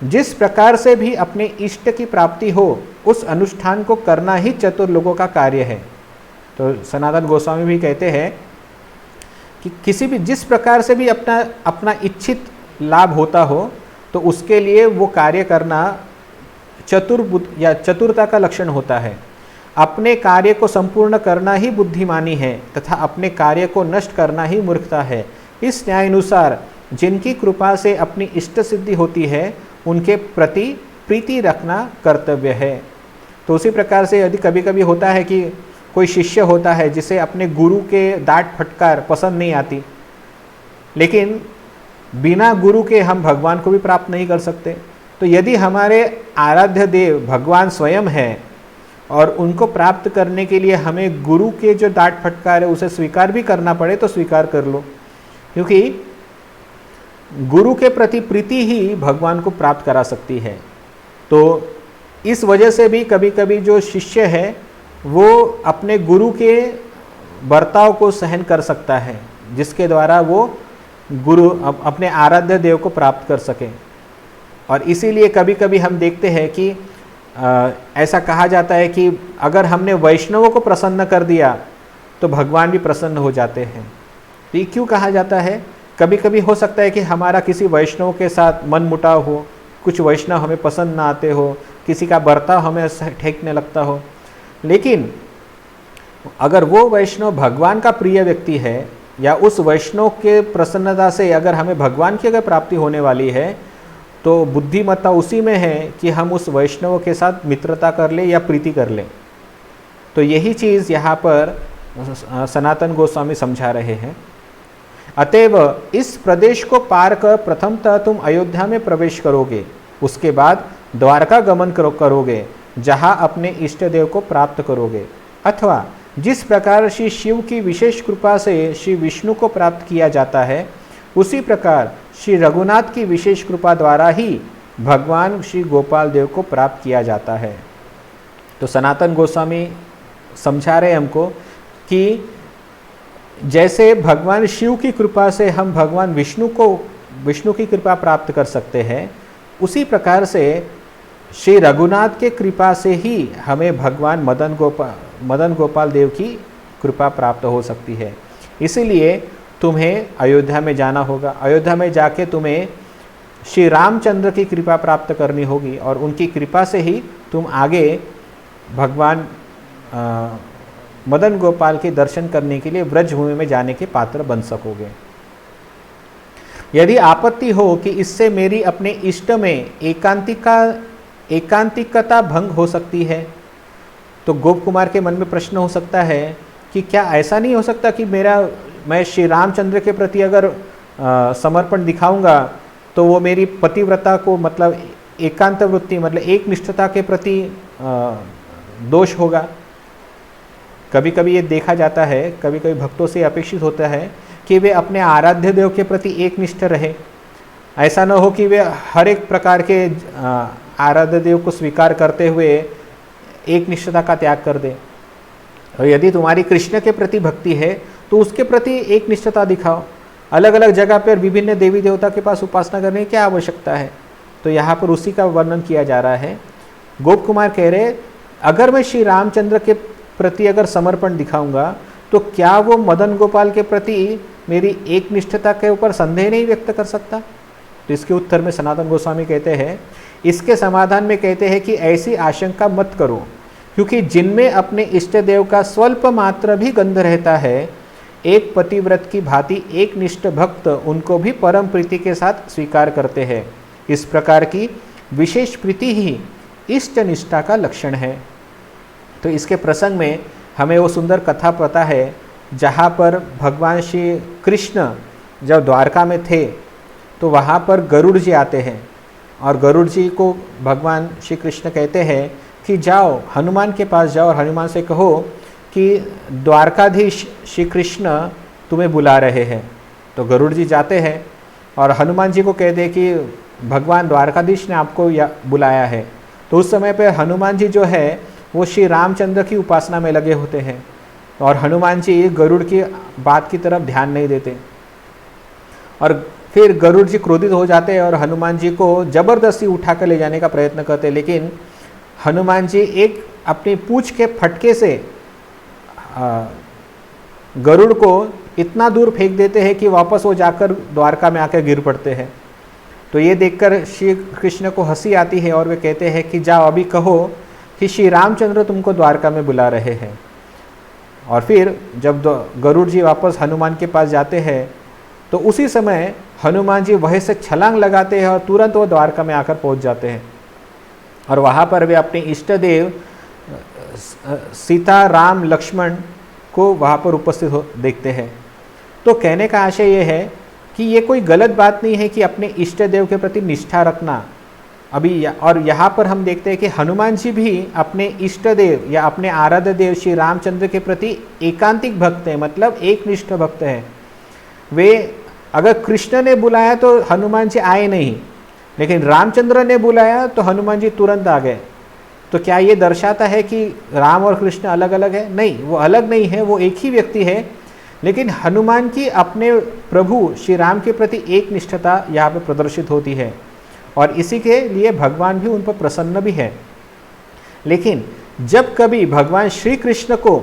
जिस प्रकार से भी अपने इष्ट की प्राप्ति हो उस अनुष्ठान को करना ही चतुर लोगों का कार्य है। तो सनातन गोस्वामी भी कहते हैं कि किसी भी जिस प्रकार से भी अपना इच्छित लाभ होता हो तो उसके लिए वो कार्य करना चतुरता का लक्षण होता है। अपने कार्य को संपूर्ण करना ही बुद्धिमानी है तथा अपने कार्य को नष्ट करना ही मूर्खता है। इस न्यायानुसार जिनकी कृपा से अपनी इष्ट सिद्धि होती है उनके प्रति प्रीति रखना कर्तव्य है। तो उसी प्रकार से यदि कभी कभी होता है कि कोई शिष्य होता है जिसे अपने गुरु के डांट फटकार पसंद नहीं आती, लेकिन बिना गुरु के हम भगवान को भी प्राप्त नहीं कर सकते। तो यदि हमारे आराध्य देव भगवान स्वयं है और उनको प्राप्त करने के लिए हमें गुरु के जो डांट फटकार है उसे स्वीकार भी करना पड़े तो स्वीकार कर लो, क्योंकि गुरु के प्रति प्रीति ही भगवान को प्राप्त करा सकती है। तो इस वजह से भी कभी कभी जो शिष्य है वो अपने गुरु के बर्ताव को सहन कर सकता है, जिसके द्वारा वो गुरु अपने आराध्य देव को प्राप्त कर सके। और इसीलिए कभी कभी हम देखते हैं कि ऐसा कहा जाता है कि अगर हमने वैष्णवों को प्रसन्न कर दिया तो भगवान भी प्रसन्न हो जाते हैं। तो ये क्यों कहा जाता है? कभी कभी हो सकता है कि हमारा किसी वैष्णव के साथ मन मुटाव हो, कुछ वैष्णव हमें पसंद ना आते हो, किसी का बर्ताव हमें ठेकने लगता हो, लेकिन अगर वो वैष्णव भगवान का प्रिय व्यक्ति है या उस वैष्णव के प्रसन्नता से अगर हमें भगवान की अगर प्राप्ति होने वाली है तो बुद्धिमत्ता उसी में है कि हम उस वैष्णव के साथ मित्रता कर लें या प्रीति कर लें। तो यही चीज़ यहाँ पर सनातन गोस्वामी समझा रहे हैं। अतएव इस प्रदेश को पार कर प्रथमतः तुम अयोध्या में प्रवेश करोगे, उसके बाद द्वारका गमन करोगे, जहाँ अपने इष्ट देव को प्राप्त करोगे। अथवा जिस प्रकार श्री शिव की विशेष कृपा से श्री विष्णु को प्राप्त किया जाता है, उसी प्रकार श्री रघुनाथ की विशेष कृपा द्वारा ही भगवान श्री गोपाल देव को प्राप्त किया जाता है। तो सनातन गोस्वामी समझा रहे हमको कि जैसे भगवान शिव की कृपा से हम भगवान विष्णु की कृपा प्राप्त कर सकते हैं, उसी प्रकार से श्री रघुनाथ के कृपा से ही हमें भगवान मदन गोपाल देव की कृपा प्राप्त हो सकती है। इसीलिए तुम्हें अयोध्या में जाना होगा। अयोध्या में जाके तुम्हें श्री रामचंद्र की कृपा प्राप्त करनी होगी और उनकी कृपा से ही तुम आगे भगवान मदन गोपाल के दर्शन करने के लिए ब्रजभूमि में जाने के पात्र बन सकोगे। यदि आपत्ति हो कि इससे मेरी अपने इष्ट में एकांतिकता भंग हो सकती है, तो गोप कुमार के मन में प्रश्न हो सकता है कि क्या ऐसा नहीं हो सकता कि मैं श्री रामचंद्र के प्रति अगर समर्पण दिखाऊंगा तो वो मेरी पतिव्रता को मतलब एकांत वृत्ति मतलब एक निष्ठता के प्रति दोष होगा। कभी कभी ये देखा जाता है, कभी कभी भक्तों से अपेक्षित होता है कि वे अपने आराध्य देव के प्रति एक निष्ठ रहे। ऐसा न हो कि वे हर एक प्रकार के आराध्य देव को स्वीकार करते हुए एक निष्ठता का त्याग कर दे। और यदि तुम्हारी कृष्ण के प्रति भक्ति है तो उसके प्रति एक निष्ठता दिखाओ। अलग अलग जगह पर विभिन्न देवी देवता के पास उपासना करने की क्या आवश्यकता है। तो यहाँ पर उसी का वर्णन किया जा रहा है। गोप कुमार कह रहे, अगर मैं श्री रामचंद्र के प्रति अगर समर्पण दिखाऊंगा तो क्या वो मदन गोपाल के प्रति मेरी एक निष्ठता के ऊपर संदेह नहीं व्यक्त कर सकता। तो इसके उत्तर में सनातन गोस्वामी कहते हैं, इसके समाधान में कहते हैं कि ऐसी आशंका मत करो, क्योंकि जिनमें अपने इष्ट देव का स्वल्प मात्र भी गंध रहता है, एक पतिव्रत की भांति एक निष्ठ भक्त उनको भी परम प्रीति के साथ स्वीकार करते हैं। इस प्रकार की विशेष प्रीति ही इष्ट निष्ठा का लक्षण है। तो इसके प्रसंग में हमें वो सुंदर कथा पता है जहाँ पर भगवान श्री कृष्ण जब द्वारका में थे तो वहाँ पर गरुड़ जी आते हैं और गरुड़ जी को भगवान श्री कृष्ण कहते हैं कि जाओ हनुमान के पास जाओ और हनुमान से कहो कि द्वारकाधीश श्री कृष्ण तुम्हें बुला रहे हैं। तो गरुड़ जी जाते हैं और हनुमान जी को कह दे कि भगवान द्वारकाधीश ने आपको बुलाया है। तो उस समय पर हनुमान जी जो है वो श्री रामचंद्र की उपासना में लगे होते हैं और हनुमान जी गरुड़ की बात की तरफ ध्यान नहीं देते और फिर गरुड़ जी क्रोधित हो जाते हैं और हनुमान जी को जबरदस्ती उठा कर ले जाने का प्रयत्न करते हैं। लेकिन हनुमान जी एक अपनी पूंछ के फटके से गरुड़ को इतना दूर फेंक देते हैं कि वापस वो जाकर द्वारका में आकर गिर पड़ते हैं। तो ये देखकर श्री कृष्ण को हंसी आती है और वे कहते हैं कि जाओ अभी कहो कि श्री रामचंद्र तुमको द्वारका में बुला रहे हैं। और फिर जब गरुड़ जी वापस हनुमान के पास जाते हैं तो उसी समय हनुमान जी वहीं से छलांग लगाते हैं और तुरंत वो द्वारका में आकर पहुंच जाते हैं और वहाँ पर वे अपने इष्ट देव सीता राम लक्ष्मण को वहाँ पर उपस्थित देखते हैं। तो कहने का आशय ये है कि ये कोई गलत बात नहीं है कि अपने इष्ट देव के प्रति निष्ठा रखना। और यहाँ पर हम देखते हैं कि हनुमान जी भी अपने इष्ट देव या अपने आराध्य देव श्री रामचंद्र के प्रति एकांतिक भक्त हैं, मतलब एक निष्ठ भक्त हैं। वे अगर कृष्ण ने बुलाया तो हनुमान जी आए नहीं, लेकिन रामचंद्र ने बुलाया तो हनुमान जी तुरंत आ गए। तो क्या ये दर्शाता है कि राम और कृष्ण अलग अलग है? नहीं, वो अलग नहीं है, वो एक ही व्यक्ति है। लेकिन हनुमान की अपने प्रभु श्री राम के प्रति एक निष्ठता यहाँ पर प्रदर्शित होती है और इसी के लिए भगवान भी उन पर प्रसन्न भी है। लेकिन जब कभी भगवान श्री कृष्ण को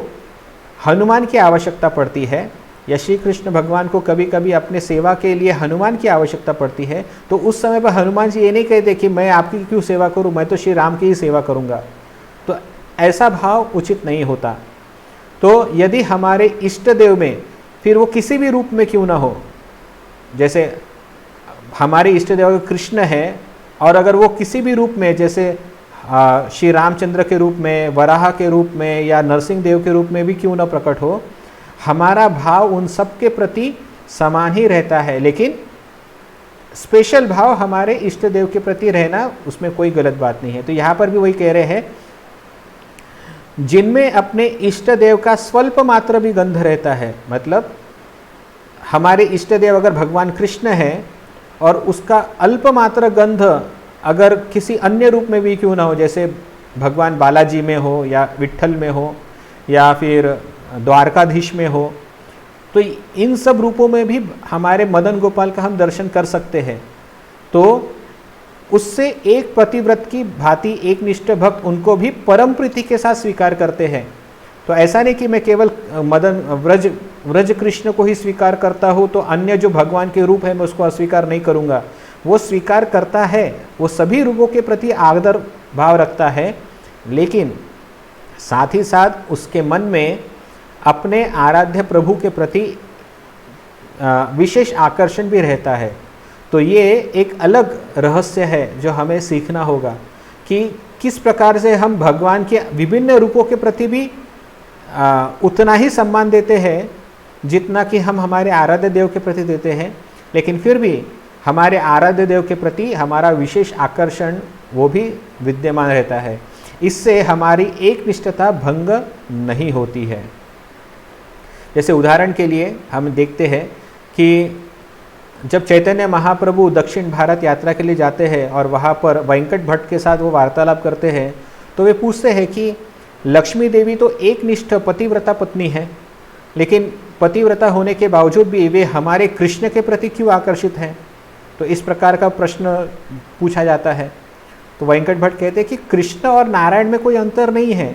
हनुमान की आवश्यकता पड़ती है या श्री कृष्ण भगवान को कभी कभी अपने सेवा के लिए हनुमान की आवश्यकता पड़ती है, तो उस समय पर हनुमान जी ये नहीं कहते कि मैं आपकी क्यों सेवा करूं, मैं तो श्री राम की ही सेवा करूंगा। तो ऐसा भाव उचित नहीं होता। तो यदि हमारे इष्ट देव में फिर वो किसी भी रूप में क्यों ना हो, जैसे हमारे इष्ट देव कृष्ण है और अगर वो किसी भी रूप में, जैसे श्री रामचंद्र के रूप में, वराह के रूप में या नरसिंह देव के रूप में भी क्यों न प्रकट हो, हमारा भाव उन सब के प्रति समान ही रहता है, लेकिन स्पेशल भाव हमारे इष्ट देव के प्रति रहना, उसमें कोई गलत बात नहीं है। तो यहाँ पर भी वही कह रहे हैं, जिनमें अपने इष्ट देव का स्वल्प मात्र भी गंध रहता है, मतलब हमारे इष्ट देव अगर भगवान कृष्ण है और उसका अल्प मात्र गंध अगर किसी अन्य रूप में भी क्यों ना हो, जैसे भगवान बालाजी में हो या विट्ठल में हो या फिर द्वारकाधीश में हो, तो इन सब रूपों में भी हमारे मदन गोपाल का हम दर्शन कर सकते हैं। तो उससे एक पतिव्रत की भांति एक निष्ठ भक्त उनको भी परम प्रीति के साथ स्वीकार करते हैं। तो ऐसा नहीं कि मैं केवल व्रज कृष्ण को ही स्वीकार करता हूँ तो अन्य जो भगवान के रूप है मैं उसको अस्वीकार नहीं करूँगा। वो स्वीकार करता है, वो सभी रूपों के प्रति आदर भाव रखता है, लेकिन साथ ही साथ उसके मन में अपने आराध्य प्रभु के प्रति विशेष आकर्षण भी रहता है। तो ये एक अलग रहस्य है जो हमें सीखना होगा कि किस प्रकार से हम भगवान के विभिन्न रूपों के प्रति भी उतना ही सम्मान देते हैं जितना कि हम हमारे आराध्य देव के प्रति देते हैं, लेकिन फिर भी हमारे आराध्य देव के प्रति हमारा विशेष आकर्षण वो भी विद्यमान रहता है। इससे हमारी एक निष्ठता भंग नहीं होती है। जैसे उदाहरण के लिए हम देखते हैं कि जब चैतन्य महाप्रभु दक्षिण भारत यात्रा के लिए जाते हैं और वहाँ पर वेंकट भट्ट के साथ वो वार्तालाप करते हैं, तो वे पूछते हैं कि लक्ष्मी देवी तो एक निष्ठ पतिव्रता पत्नी है, लेकिन पतिव्रता होने के बावजूद भी वे हमारे कृष्ण के प्रति क्यों आकर्षित हैं? तो इस प्रकार का प्रश्न पूछा जाता है। तो वेंकट भट्ट कहते हैं कि कृष्ण और नारायण में कोई अंतर नहीं है।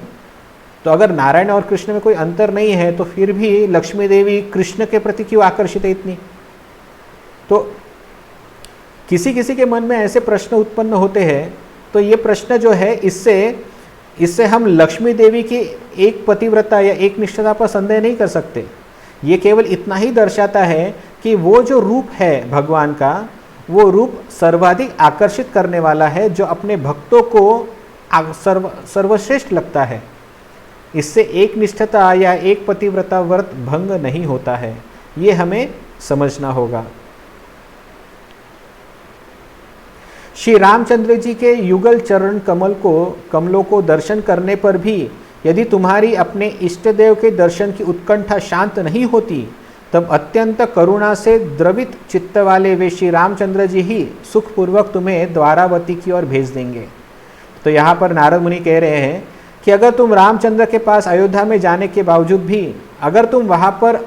तो अगर नारायण और कृष्ण में कोई अंतर नहीं है तो फिर भी लक्ष्मी देवी कृष्ण के प्रति क्यों आकर्षित है इतनी? तो किसी किसी के मन में ऐसे प्रश्न उत्पन्न होते हैं। तो ये प्रश्न जो है, इससे हम लक्ष्मी देवी की एक पतिव्रता या एक निष्ठता पर संदेह नहीं कर सकते। ये केवल इतना ही दर्शाता है कि वो जो रूप है भगवान का, वो रूप सर्वाधिक आकर्षित करने वाला है, जो अपने भक्तों को सर्वश्रेष्ठ लगता है। इससे एक निष्ठता या एक पतिव्रता व्रत भंग नहीं होता है, ये हमें समझना होगा। श्री रामचंद्र जी के युगल चरण कमलों को दर्शन करने पर भी यदि तुम्हारी अपने इष्ट देव के दर्शन की उत्कंठा शांत नहीं होती, तब अत्यंत करुणा से द्रवित चित्त वाले वे श्री रामचंद्र जी ही सुखपूर्वक तुम्हें द्वारावती की ओर भेज देंगे। तो यहाँ पर नारद मुनि कह रहे हैं कि अगर तुम रामचंद्र के पास अयोध्या में जाने के बावजूद भी अगर तुम वहाँ पर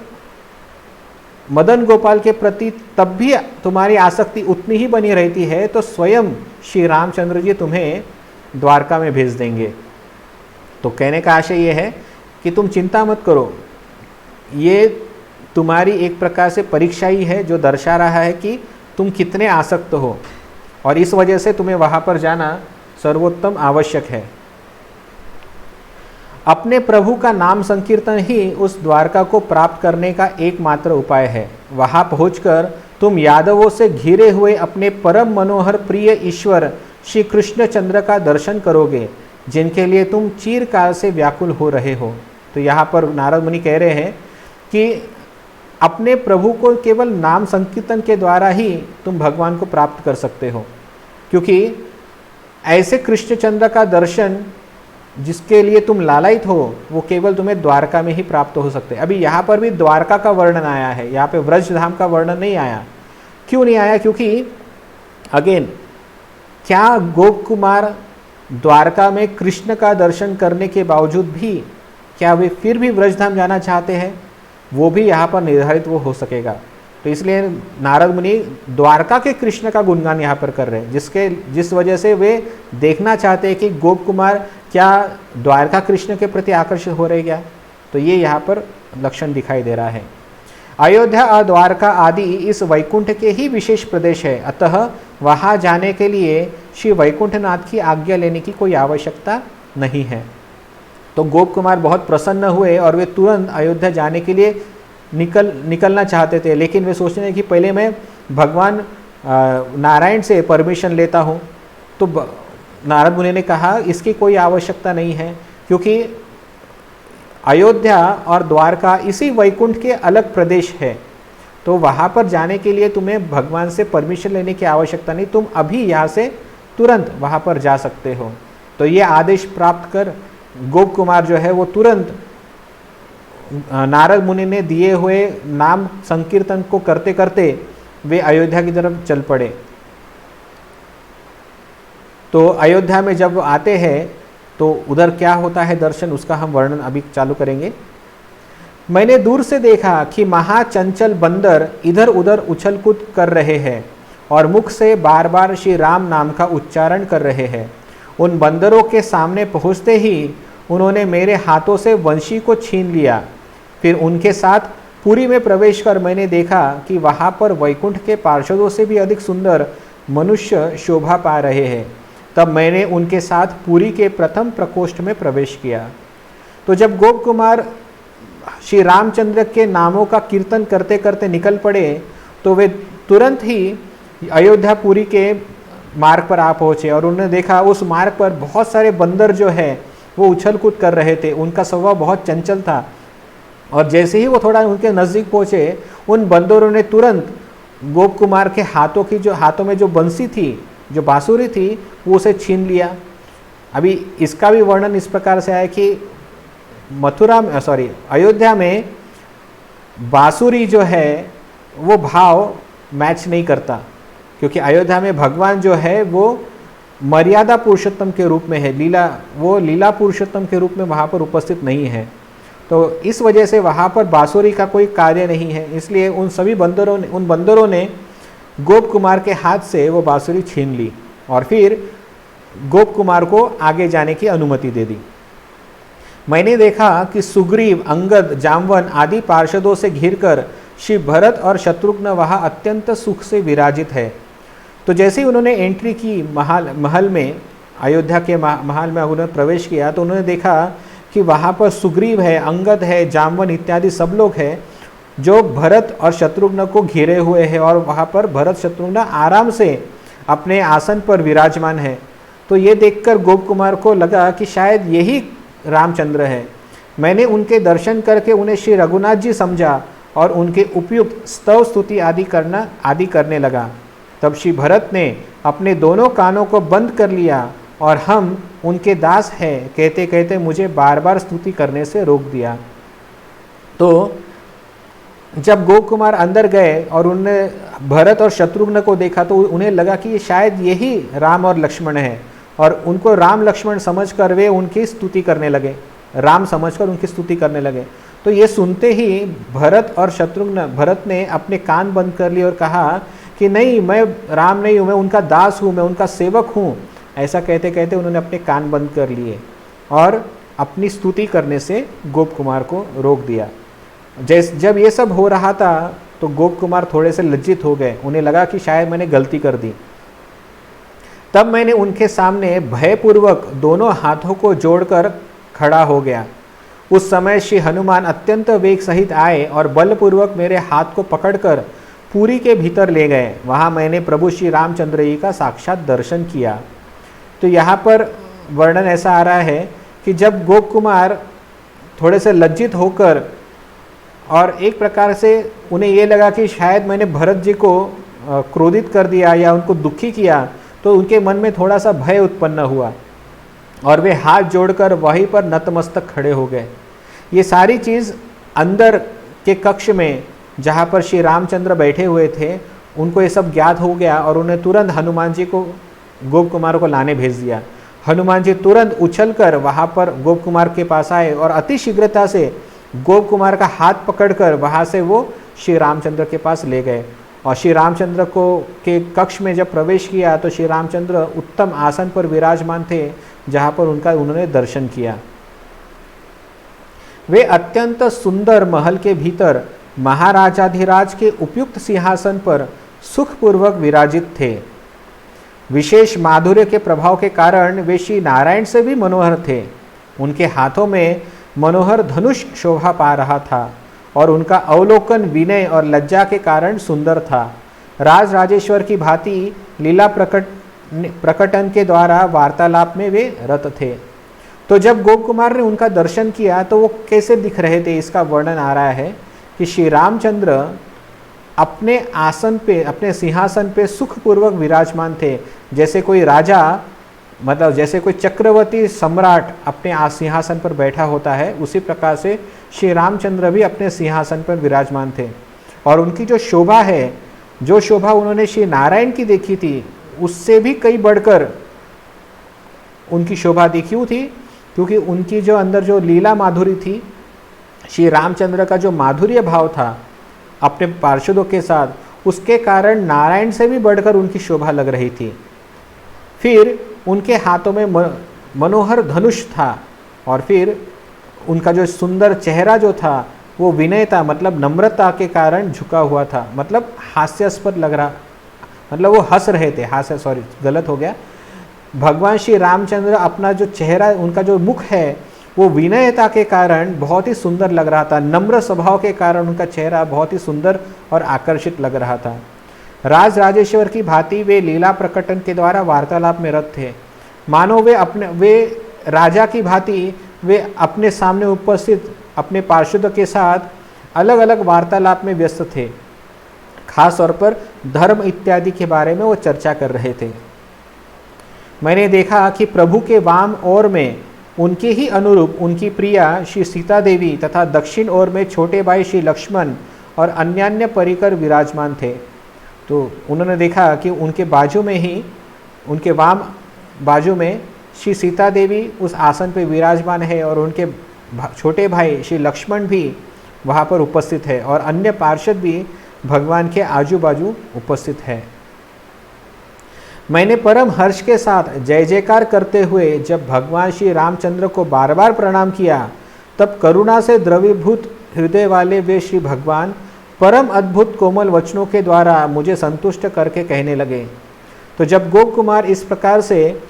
मदन गोपाल के प्रति तब भी तुम्हारी आसक्ति उतनी ही बनी रहती है, तो स्वयं श्री रामचंद्र जी तुम्हें द्वारका में भेज देंगे। तो कहने का आशय ये है कि तुम चिंता मत करो, ये तुम्हारी एक प्रकार से परीक्षा ही है जो दर्शा रहा है कि तुम कितने आसक्त हो, और इस वजह से तुम्हें वहाँ पर जाना सर्वोत्तम आवश्यक है। अपने प्रभु का नाम संकीर्तन ही उस द्वारका को प्राप्त करने का एकमात्र उपाय है। वहाँ पहुंचकर तुम यादवों से घिरे हुए अपने परम मनोहर प्रिय ईश्वर श्री कृष्णचंद्र का दर्शन करोगे, जिनके लिए तुम चिरकाल से व्याकुल हो रहे हो। तो यहाँ पर नारद मुनि कह रहे हैं कि अपने प्रभु को केवल नाम संकीर्तन के द्वारा ही तुम भगवान को प्राप्त कर सकते हो, क्योंकि ऐसे कृष्णचंद्र का दर्शन जिसके लिए तुम लालायित हो वो केवल तुम्हें द्वारका में ही प्राप्त हो सकते हैं। अभी यहाँ पर भी द्वारका का वर्णन आया है, यहाँ पे व्रज धाम का वर्णन नहीं आया। क्यों नहीं आया? क्योंकि अगेन, क्या गोप कुमार द्वारका में कृष्ण का दर्शन करने के बावजूद भी क्या वे फिर भी व्रजधाम जाना चाहते हैं? वो भी यहाँ पर निर्धारित वो हो सकेगा। तो इसलिए नारद मुनि द्वारका के कृष्ण का गुणगान यहाँ पर कर रहे हैं, जिस वजह से वे देखना चाहते हैं कि गोप कुमार क्या द्वारका कृष्ण के प्रति आकर्षित हो रहे क्या। तो ये यहाँ पर लक्षण दिखाई दे रहा है। अयोध्या और द्वारका आदि इस वैकुंठ के ही विशेष प्रदेश है, अतः वहाँ जाने के लिए श्री वैकुंठनाथ की आज्ञा लेने की कोई आवश्यकता नहीं है। तो गोप कुमार बहुत प्रसन्न हुए और वे तुरंत अयोध्या जाने के लिए निकलना चाहते थे, लेकिन वे सोचते हैं कि पहले मैं भगवान नारायण से परमिशन लेता हूँ, तो नारद मुनि ने कहा इसकी कोई आवश्यकता नहीं है, क्योंकि अयोध्या और द्वारका इसी वैकुंठ के अलग प्रदेश है, तो वहाँ पर जाने के लिए तुम्हें भगवान से परमिशन लेने की आवश्यकता नहीं, तुम अभी यहाँ से तुरंत वहाँ पर जा सकते हो। तो ये आदेश प्राप्त कर गोप कुमार जो है वो तुरंत नारद मुनि ने दिए हुए नाम संकीर्तन को करते करते वे अयोध्या की तरफ चल पड़े। तो अयोध्या में जब आते हैं तो उधर क्या होता है दर्शन, उसका हम वर्णन अभी चालू करेंगे। मैंने दूर से देखा कि महाचंचल बंदर इधर उधर उछल कूद कर रहे हैं और मुख से बार बार श्री राम नाम का उच्चारण कर रहे हैं। उन बंदरों के सामने पहुँचते ही उन्होंने मेरे हाथों से वंशी को छीन लिया। फिर उनके साथ पुरी में प्रवेश कर मैंने देखा कि वहाँ पर वैकुंठ के पार्षदों से भी अधिक सुंदर मनुष्य शोभा पा रहे हैं। तब मैंने उनके साथ पुरी के प्रथम प्रकोष्ठ में प्रवेश किया। तो जब गोप कुमार श्री रामचंद्र के नामों का कीर्तन करते करते निकल पड़े तो वे तुरंत ही अयोध्यापुरी के मार्ग पर आ पहुँचे और उन्होंने देखा उस मार्ग पर बहुत सारे बंदर जो है वो उछल कूद कर रहे थे। उनका स्वभाव बहुत चंचल था और जैसे ही वो थोड़ा उनके नज़दीक पहुँचे, उन बंदरों ने तुरंत गोप कुमार के हाथों में जो बंसी थी, जो बांसुरी थी, वो उसे छीन लिया। अभी इसका भी वर्णन इस प्रकार से है कि अयोध्या में बांसुरी जो है वो भाव मैच नहीं करता, क्योंकि अयोध्या में भगवान जो है वो मर्यादा पुरुषोत्तम के रूप में है, लीला पुरुषोत्तम के रूप में वहाँ पर उपस्थित नहीं है। तो इस वजह से वहाँ पर बांसुरी का कोई कार्य नहीं है, इसलिए उन बंदरों ने गोप कुमार के हाथ से वो बांसुरी छीन ली और फिर गोप कुमार को आगे जाने की अनुमति दे दी। मैंने देखा कि सुग्रीव, अंगद, जामवन आदि पार्षदों से घिरकर श्री भरत और शत्रुघ्न वहाँ अत्यंत सुख से विराजित है। तो जैसे ही उन्होंने एंट्री की महल में, अयोध्या के महल में उन्होंने प्रवेश किया तो उन्होंने देखा कि वहाँ पर सुग्रीव है, अंगद है, जामवन इत्यादि सब लोग हैं जो भरत और शत्रुघ्न को घेरे हुए हैं और वहाँ पर भरत शत्रुघ्न आराम से अपने आसन पर विराजमान है। तो ये देखकर गोप कुमार को लगा कि शायद यही रामचंद्र है। मैंने उनके दर्शन करके उन्हें श्री रघुनाथ जी समझा और उनके उपयुक्त स्तव स्तुति आदि करने लगा। तब श्री भरत ने अपने दोनों कानों को बंद कर लिया और हम उनके दास हैं कहते कहते मुझे बार बार स्तुति करने से रोक दिया। तो जब गोप कुमार अंदर गए और उन्होंने भरत और शत्रुघ्न को देखा तो उन्हें लगा कि ये शायद यही राम और लक्ष्मण है और उनको राम लक्ष्मण समझकर वे उनकी स्तुति करने लगे, राम समझकर उनकी स्तुति करने लगे। तो ये सुनते ही भरत ने अपने कान बंद कर लिए और कहा कि नहीं, मैं राम नहीं हूँ, मैं उनका दास हूँ, मैं उनका सेवक हूँ। ऐसा कहते कहते उन्होंने अपने कान बंद कर लिए और अपनी स्तुति करने से गोप कुमार को रोक दिया। जब ये सब हो रहा था तो गोप कुमार थोड़े से लज्जित हो गए, उन्हें लगा कि शायद मैंने गलती कर दी। तब मैंने उनके सामने भयपूर्वक दोनों हाथों को जोड़कर खड़ा हो गया। उस समय श्री हनुमान अत्यंत वेग सहित आए और बलपूर्वक मेरे हाथ को पकड़कर पुरी के भीतर ले गए। वहाँ मैंने प्रभु श्री रामचंद्र जी का साक्षात दर्शन किया। तो यहाँ पर वर्णन ऐसा आ रहा है कि जब गोप कुमार थोड़े से लज्जित होकर और एक प्रकार से उन्हें ये लगा कि शायद मैंने भरत जी को क्रोधित कर दिया या उनको दुखी किया, तो उनके मन में थोड़ा सा भय उत्पन्न हुआ और वे हाथ जोड़कर वहीं पर नतमस्तक खड़े हो गए। ये सारी चीज़ अंदर के कक्ष में जहाँ पर श्री रामचंद्र बैठे हुए थे उनको ये सब ज्ञात हो गया और उन्हें तुरंत हनुमान जी को गोप कुमार को लाने भेज दिया। हनुमान जी तुरंत उछलकर वहाँ पर गोप कुमार के पास आए और अति शीघ्रता से गोप कुमार का हाथ पकड़कर वहाँ से वो श्री रामचंद्र के पास ले गए और श्री रामचंद्र को के कक्ष में जब प्रवेश किया तो श्री रामचंद्र उत्तम आसन पर विराजमान थे जहाँ पर उन्होंने दर्शन किया। वे अत्यंत सुंदर महल के भीतर महाराजाधिराज के उपयुक्त सिंहासन पर सुखपूर्वक विराजित थे। विशेष माधुर्य के प्रभाव के कारण वे श्री नारायण से भी मनोहर थे। उनके हाथों में मनोहर धनुष शोभा पा रहा था और उनका अवलोकन विनय और लज्जा के कारण सुंदर था। राज राजेश्वर की भांति लीला प्रकट प्रकटन के द्वारा वार्तालाप में वे रत थे। तो जब गोप कुमार ने उनका दर्शन किया तो वो कैसे दिख रहे थे, इसका वर्णन आ रहा है कि श्री रामचंद्र अपने आसन पे, अपने सिंहासन पे सुखपूर्वक विराजमान थे, जैसे कोई राजा, मतलब जैसे कोई चक्रवर्ती सम्राट अपने सिंहासन पर बैठा होता है, उसी प्रकार से श्री रामचंद्र भी अपने सिंहासन पर विराजमान थे। और उनकी जो शोभा है, जो शोभा उन्होंने श्री नारायण की देखी थी, उससे भी कई बढ़कर उनकी शोभा दिखी थी, क्योंकि उनकी जो अंदर जो लीला माधुरी थी, श्री रामचंद्र का जो माधुर्य भाव था अपने पार्षदों के साथ, उसके कारण नारायण से भी बढ़कर उनकी शोभा लग रही थी। फिर उनके हाथों में मनोहर धनुष था, और फिर उनका जो सुंदर चेहरा जो था वो विनयता, मतलब नम्रता के कारण झुका हुआ था, मतलब हास्यास्पद लग रहा, मतलब वो हंस रहे थे, हास्य, सॉरी गलत हो गया। भगवान श्री रामचंद्र अपना जो चेहरा, उनका जो मुख है, वो विनयता के कारण बहुत ही सुंदर लग रहा था, नम्र स्वभाव के कारण उनका चेहरा बहुत ही सुंदर और आकर्षित लग रहा था। राज राजेश्वर की भांति वे लीला प्रकटन के द्वारा वार्तालाप में रत थे, मानो वे राजा की भांति वे अपने सामने उपस्थित अपने पार्षदों के साथ अलग अलग वार्तालाप में व्यस्त थे। खास तौर पर धर्म इत्यादि के बारे में वो चर्चा कर रहे थे। मैंने देखा कि प्रभु के वाम ओर में उनके ही अनुरूप उनकी प्रिया श्री सीता देवी तथा दक्षिण ओर में छोटे भाई श्री लक्ष्मण और अन्यान्य परिकर विराजमान थे। तो उन्होंने देखा कि उनके बाजू में ही, उनके वाम बाजू में श्री सीता देवी उस आसन पर विराजमान है, और उनके छोटे भाई श्री लक्ष्मण भी वहाँ पर उपस्थित है, और अन्य पार्षद भी भगवान के आजू बाजू उपस्थित है। मैंने परम हर्ष के साथ जय जयकार करते हुए जब भगवान श्री रामचंद्र को बार बार प्रणाम किया, तब करुणा से द्रवीभूत हृदय वाले वे श्री भगवान परम अद्भुत कोमल वचनों के द्वारा मुझे संतुष्ट करके कहने लगे। तो जब गोप कुमार इस प्रकार से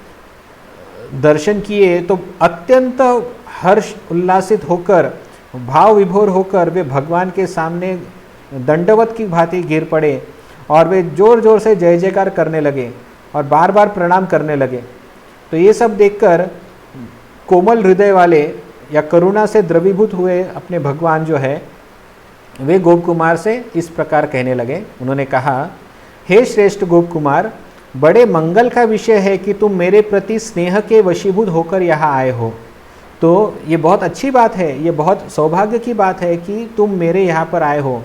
दर्शन किए तो अत्यंत हर्ष उल्लासित होकर, भाव विभोर होकर वे भगवान के सामने दंडवत की भांति गिर पड़े, और वे जोर जोर से जय जयकार करने लगे और बार बार प्रणाम करने लगे। तो ये सब देखकर कोमल हृदय वाले या करुणा से द्रवीभूत हुए अपने भगवान जो है, वे गोप कुमार से इस प्रकार कहने लगे। उन्होंने कहा, हे श्रेष्ठ गोप कुमार, बड़े मंगल का विषय है कि तुम मेरे प्रति स्नेह के वशीभूत होकर यहाँ आए हो। तो ये बहुत अच्छी बात है, ये बहुत सौभाग्य की बात है कि तुम मेरे यहाँ पर आए हो,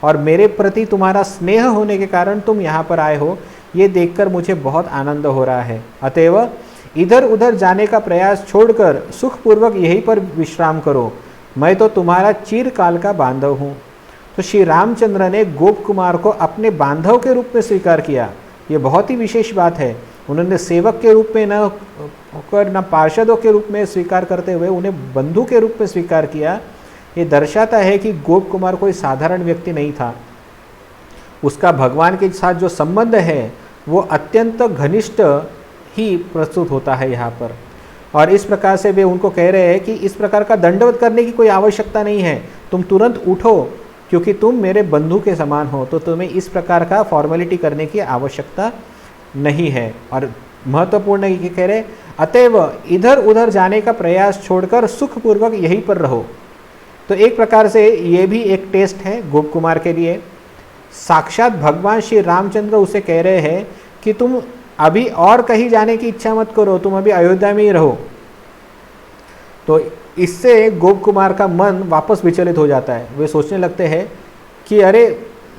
और मेरे प्रति तुम्हारा स्नेह होने के कारण तुम यहाँ पर आए हो, ये देखकर मुझे बहुत आनंद हो रहा है। अतएव इधर उधर जाने का प्रयास छोड़कर सुखपूर्वक यहीं पर विश्राम करो, मैं तो तुम्हारा चिरकाल का बांधव हूँ। तो श्री रामचंद्र ने गोप कुमार को अपने बांधव के रूप में स्वीकार किया। ये बहुत ही विशेष बात है। उन्होंने सेवक के रूप में न होकर, न पार्षदों के रूप में स्वीकार करते हुए उन्हें बंधु के रूप में स्वीकार किया। ये दर्शाता है कि गोप कुमार कोई साधारण व्यक्ति नहीं था। उसका भगवान के साथ जो संबंध है वो अत्यंत घनिष्ठ ही प्रस्तुत होता है यहाँ पर। और इस प्रकार से वे उनको कह रहे हैं कि इस प्रकार का दंडवत करने की कोई आवश्यकता नहीं है, तुम तुरंत उठो, क्योंकि तुम मेरे बंधु के समान हो, तो तुम्हें इस प्रकार का फॉर्मेलिटी करने की आवश्यकता नहीं है। और महत्वपूर्ण ये कह रहे, अतएव इधर उधर जाने का प्रयास छोड़कर सुखपूर्वक यहीं पर रहो। तो एक प्रकार से ये भी एक टेस्ट है गोप कुमार के लिए। साक्षात भगवान श्री रामचंद्र उसे कह रहे हैं कि तुम अभी और कहीं जाने की इच्छा मत करो, तुम अभी अयोध्या में ही रहो। तो इससे गोप कुमार का मन वापस विचलित हो जाता है। वे सोचने लगते हैं कि अरे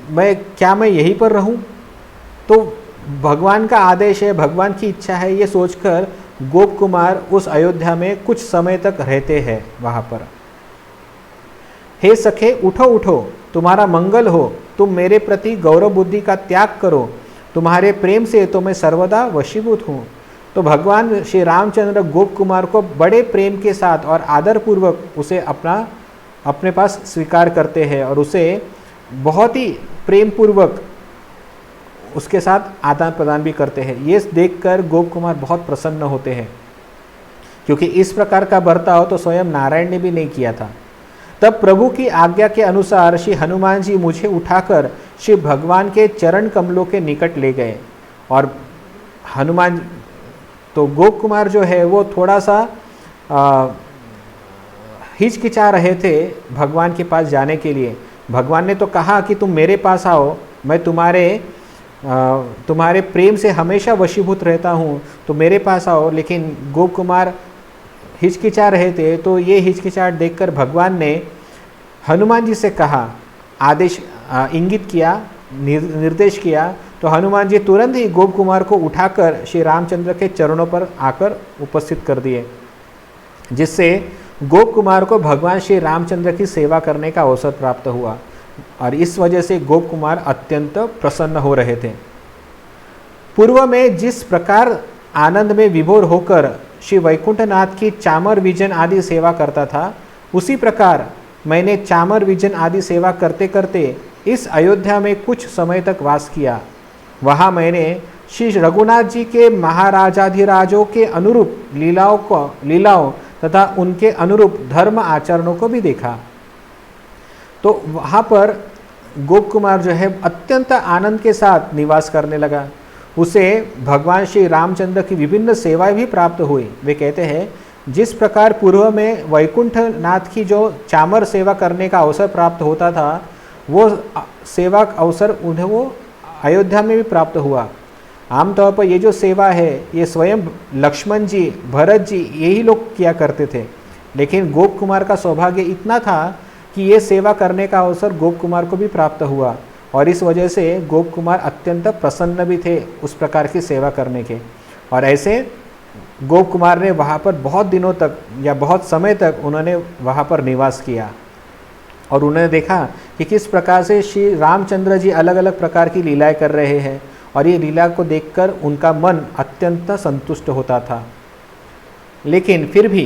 मैं यहीं पर रहूं? तो भगवान का आदेश है, भगवान की इच्छा है, ये सोचकर गोप कुमार उस अयोध्या में कुछ समय तक रहते हैं वहाँ पर। हे सखे, उठो उठो, तुम्हारा मंगल हो, तुम मेरे प्रति गौरव बुद्धि का त्याग करो, तुम्हारे प्रेम से तो मैं सर्वदा वशीभूत हूँ। तो भगवान श्री रामचंद्र गोप कुमार को बड़े प्रेम के साथ और आदरपूर्वक उसे अपने पास स्वीकार करते हैं, और उसे बहुत ही प्रेम पूर्वक उसके साथ आदान प्रदान भी करते हैं। ये देखकर गोप कुमार बहुत प्रसन्न होते हैं, क्योंकि इस प्रकार का बर्ताव तो स्वयं नारायण ने भी नहीं किया था। तब प्रभु की आज्ञा के अनुसार श्री हनुमान जी मुझे उठाकर श्री भगवान के चरण कमलों के निकट ले गए, और हनुमान, तो गोप कुमार जो है वो थोड़ा सा हिचकिचा रहे थे भगवान के पास जाने के लिए। भगवान ने तो कहा कि तुम मेरे पास आओ, मैं तुम्हारे प्रेम से हमेशा वशीभूत रहता हूँ, तो मेरे पास आओ। लेकिन गोप कुमार हिचकिचा रहे थे, तो ये हिचकिचाहट देखकर भगवान ने हनुमान जी से कहा, आदेश इंगित किया, निर्देश किया। तो हनुमान जी तुरंत ही गोप कुमार को उठाकर श्री रामचंद्र के चरणों पर आकर उपस्थित कर दिए, जिससे गोप कुमार को भगवान श्री रामचंद्र की सेवा करने का अवसर प्राप्त हुआ। और इस वजह से गोप कुमार अत्यंत प्रसन्न हो रहे थे। पूर्व में जिस प्रकार आनंद में विभोर होकर श्री वैकुंठनाथ की चामर विजन आदि सेवा करता था, उसी प्रकार मैंने चामर विजन आदि सेवा करते करते इस अयोध्या में कुछ समय तक वास किया। वहाँ मैंने श्री रघुनाथ जी के महाराजाधिराजों के अनुरूप लीलाओं तथा उनके अनुरूप धर्म आचरणों को भी देखा। तो वहाँ पर गोप कुमार जो है अत्यंत आनंद के साथ निवास करने लगा। उसे भगवान श्री रामचंद्र की विभिन्न सेवाएं भी प्राप्त हुई। वे कहते हैं, जिस प्रकार पूर्व में वैकुंठनाथ की जो चामर सेवा करने का अवसर प्राप्त होता था, वो सेवा अवसर उन्हें वो अयोध्या में भी प्राप्त हुआ। आमतौर पर ये जो सेवा है, ये स्वयं लक्ष्मण जी, भरत जी यही लोग किया करते थे। लेकिन गोप कुमार का सौभाग्य इतना था कि ये सेवा करने का अवसर गोप कुमार को भी प्राप्त हुआ, और इस वजह से गोप कुमार अत्यंत प्रसन्न भी थे उस प्रकार की सेवा करने के। और ऐसे गोप कुमार ने वहाँ पर बहुत दिनों तक या बहुत समय तक उन्होंने वहाँ पर निवास किया, और उन्होंने देखा कि किस प्रकार से श्री रामचंद्र जी अलग अलग प्रकार की लीलाएं कर रहे हैं, और ये लीला को देखकर उनका मन अत्यंत संतुष्ट होता था। लेकिन फिर भी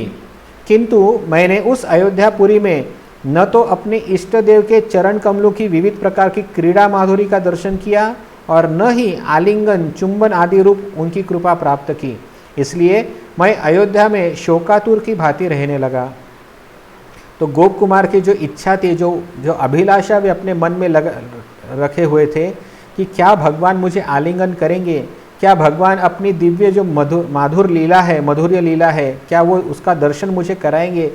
किंतु मैंने उस अयोध्यापुरी में न तो अपने इष्ट देव के चरण कमलों की विविध प्रकार की क्रीड़ा माधुरी का दर्शन किया, और न ही आलिंगन, चुंबन आदि रूप उनकी कृपा प्राप्त की। इसलिए मैं अयोध्या में शोकातुर की भांति रहने लगा। तो गोप कुमार की जो इच्छा थी, जो अभिलाषा वे अपने मन में रखे हुए थे कि क्या भगवान मुझे आलिंगन करेंगे, क्या भगवान अपनी दिव्य जो माधुर्य लीला है, क्या वो उसका दर्शन मुझे कराएंगे।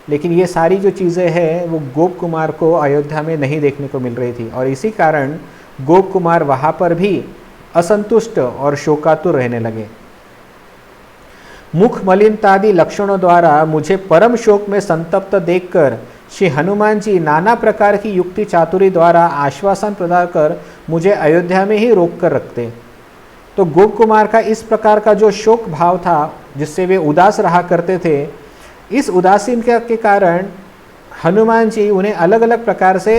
लेकिन ये सारी जो चीज़ें हैं वो गोप कुमार को अयोध्या में नहीं देखने को मिल रही थी, और इसी कारण गोप कुमार वहाँ पर भी असंतुष्ट और शोकातुर रहने लगे। मुख मलिनतादि लक्षणों द्वारा मुझे परम शोक में संतप्त देखकर श्री हनुमान जी नाना प्रकार की युक्ति चातुरी द्वारा आश्वासन प्रदान कर मुझे अयोध्या में ही रोक कर रखते। तो गोप कुमार का इस प्रकार का जो शोक भाव था, जिससे वे उदास रहा करते थे, इस उदासीनता के कारण हनुमान जी उन्हें अलग अलग प्रकार से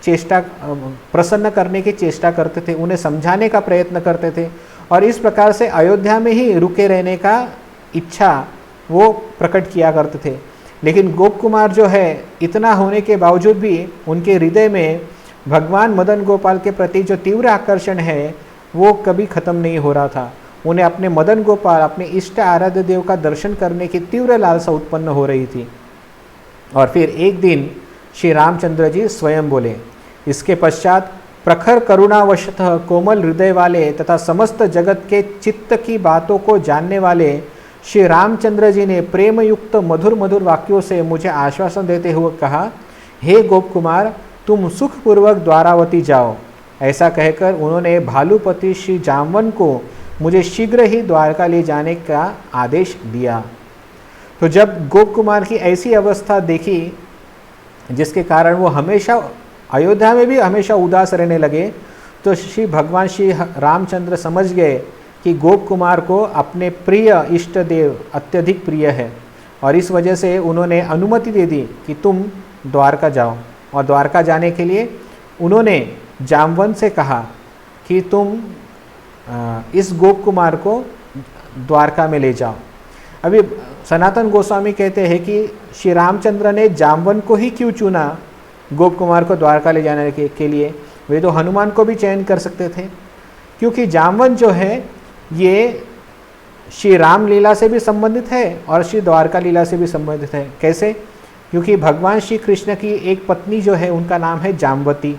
प्रसन्न करने की चेष्टा करते थे, उन्हें समझाने का प्रयत्न करते थे, और इस प्रकार से अयोध्या में ही रुके रहने का इच्छा वो प्रकट किया करते थे। लेकिन गोप कुमार जो है, इतना होने के बावजूद भी उनके हृदय में भगवान मदन गोपाल के प्रति जो तीव्र आकर्षण है वो कभी खत्म नहीं हो रहा था। उन्हें अपने मदन गोपाल, अपने इष्ट आराध्य देव का दर्शन करने की तीव्र लालसा उत्पन्न हो रही थी। और फिर एक दिन श्री रामचंद्र जी स्वयं बोले। इसके पश्चात प्रखर करुणावशतः कोमल हृदय वाले तथा समस्त जगत के चित्त की बातों को जानने वाले श्री रामचंद्र जी ने प्रेम युक्त मधुर मधुर वाक्यों से मुझे आश्वासन देते हुए कहा, हे गोप कुमार, तुम सुखपूर्वक द्वारावती जाओ। ऐसा कहकर उन्होंने भालुपति श्री जामवन को मुझे शीघ्र ही द्वारका ले जाने का आदेश दिया। तो जब गोप कुमार की ऐसी अवस्था देखी, जिसके कारण वो हमेशा अयोध्या में भी हमेशा उदास रहने लगे, तो श्री भगवान श्री रामचंद्र समझ गए कि गोप कुमार को अपने प्रिय इष्ट देव अत्यधिक प्रिय है, और इस वजह से उन्होंने अनुमति दे दी कि तुम द्वारका जाओ। और द्वारका जाने के लिए उन्होंने जामवन से कहा कि तुम इस गोप कुमार को द्वारका में ले जाओ। अभी सनातन गोस्वामी कहते हैं कि श्री रामचंद्र ने जामवन को ही क्यों चुना गोप कुमार को द्वारका ले जाने के लिए। वे तो हनुमान को भी चयन कर सकते थे, क्योंकि जामवन जो है ये श्री राम लीला से भी संबंधित है और श्री द्वारका लीला से भी संबंधित है। कैसे? क्योंकि भगवान श्री कृष्ण की एक पत्नी जो है उनका नाम है जामवती।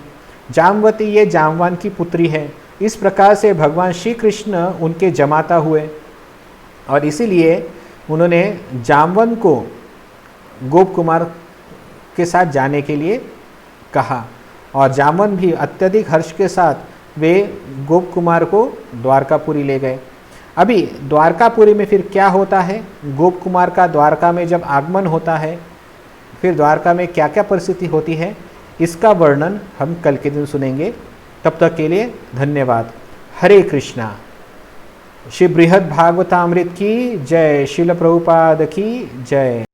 जामवती ये जामवान की पुत्री है, इस प्रकार से भगवान श्री कृष्ण उनके जमाता हुए और इसीलिए उन्होंने जामवन को गोप कुमार के साथ जाने के लिए कहा और जामवन भी अत्यधिक हर्ष के साथ वे गोप कुमार को द्वारकापुरी ले गए। अभी द्वारकापुरी में फिर क्या होता है, गोप कुमार का द्वारका में जब आगमन होता है फिर द्वारका में क्या क्या परिस्थिति होती है, इसका वर्णन हम कल के दिन सुनेंगे। तब तक के लिए धन्यवाद। हरे कृष्णा। श्री बृहद भागवतामृत की जय। श्रील प्रभुपाद की जय।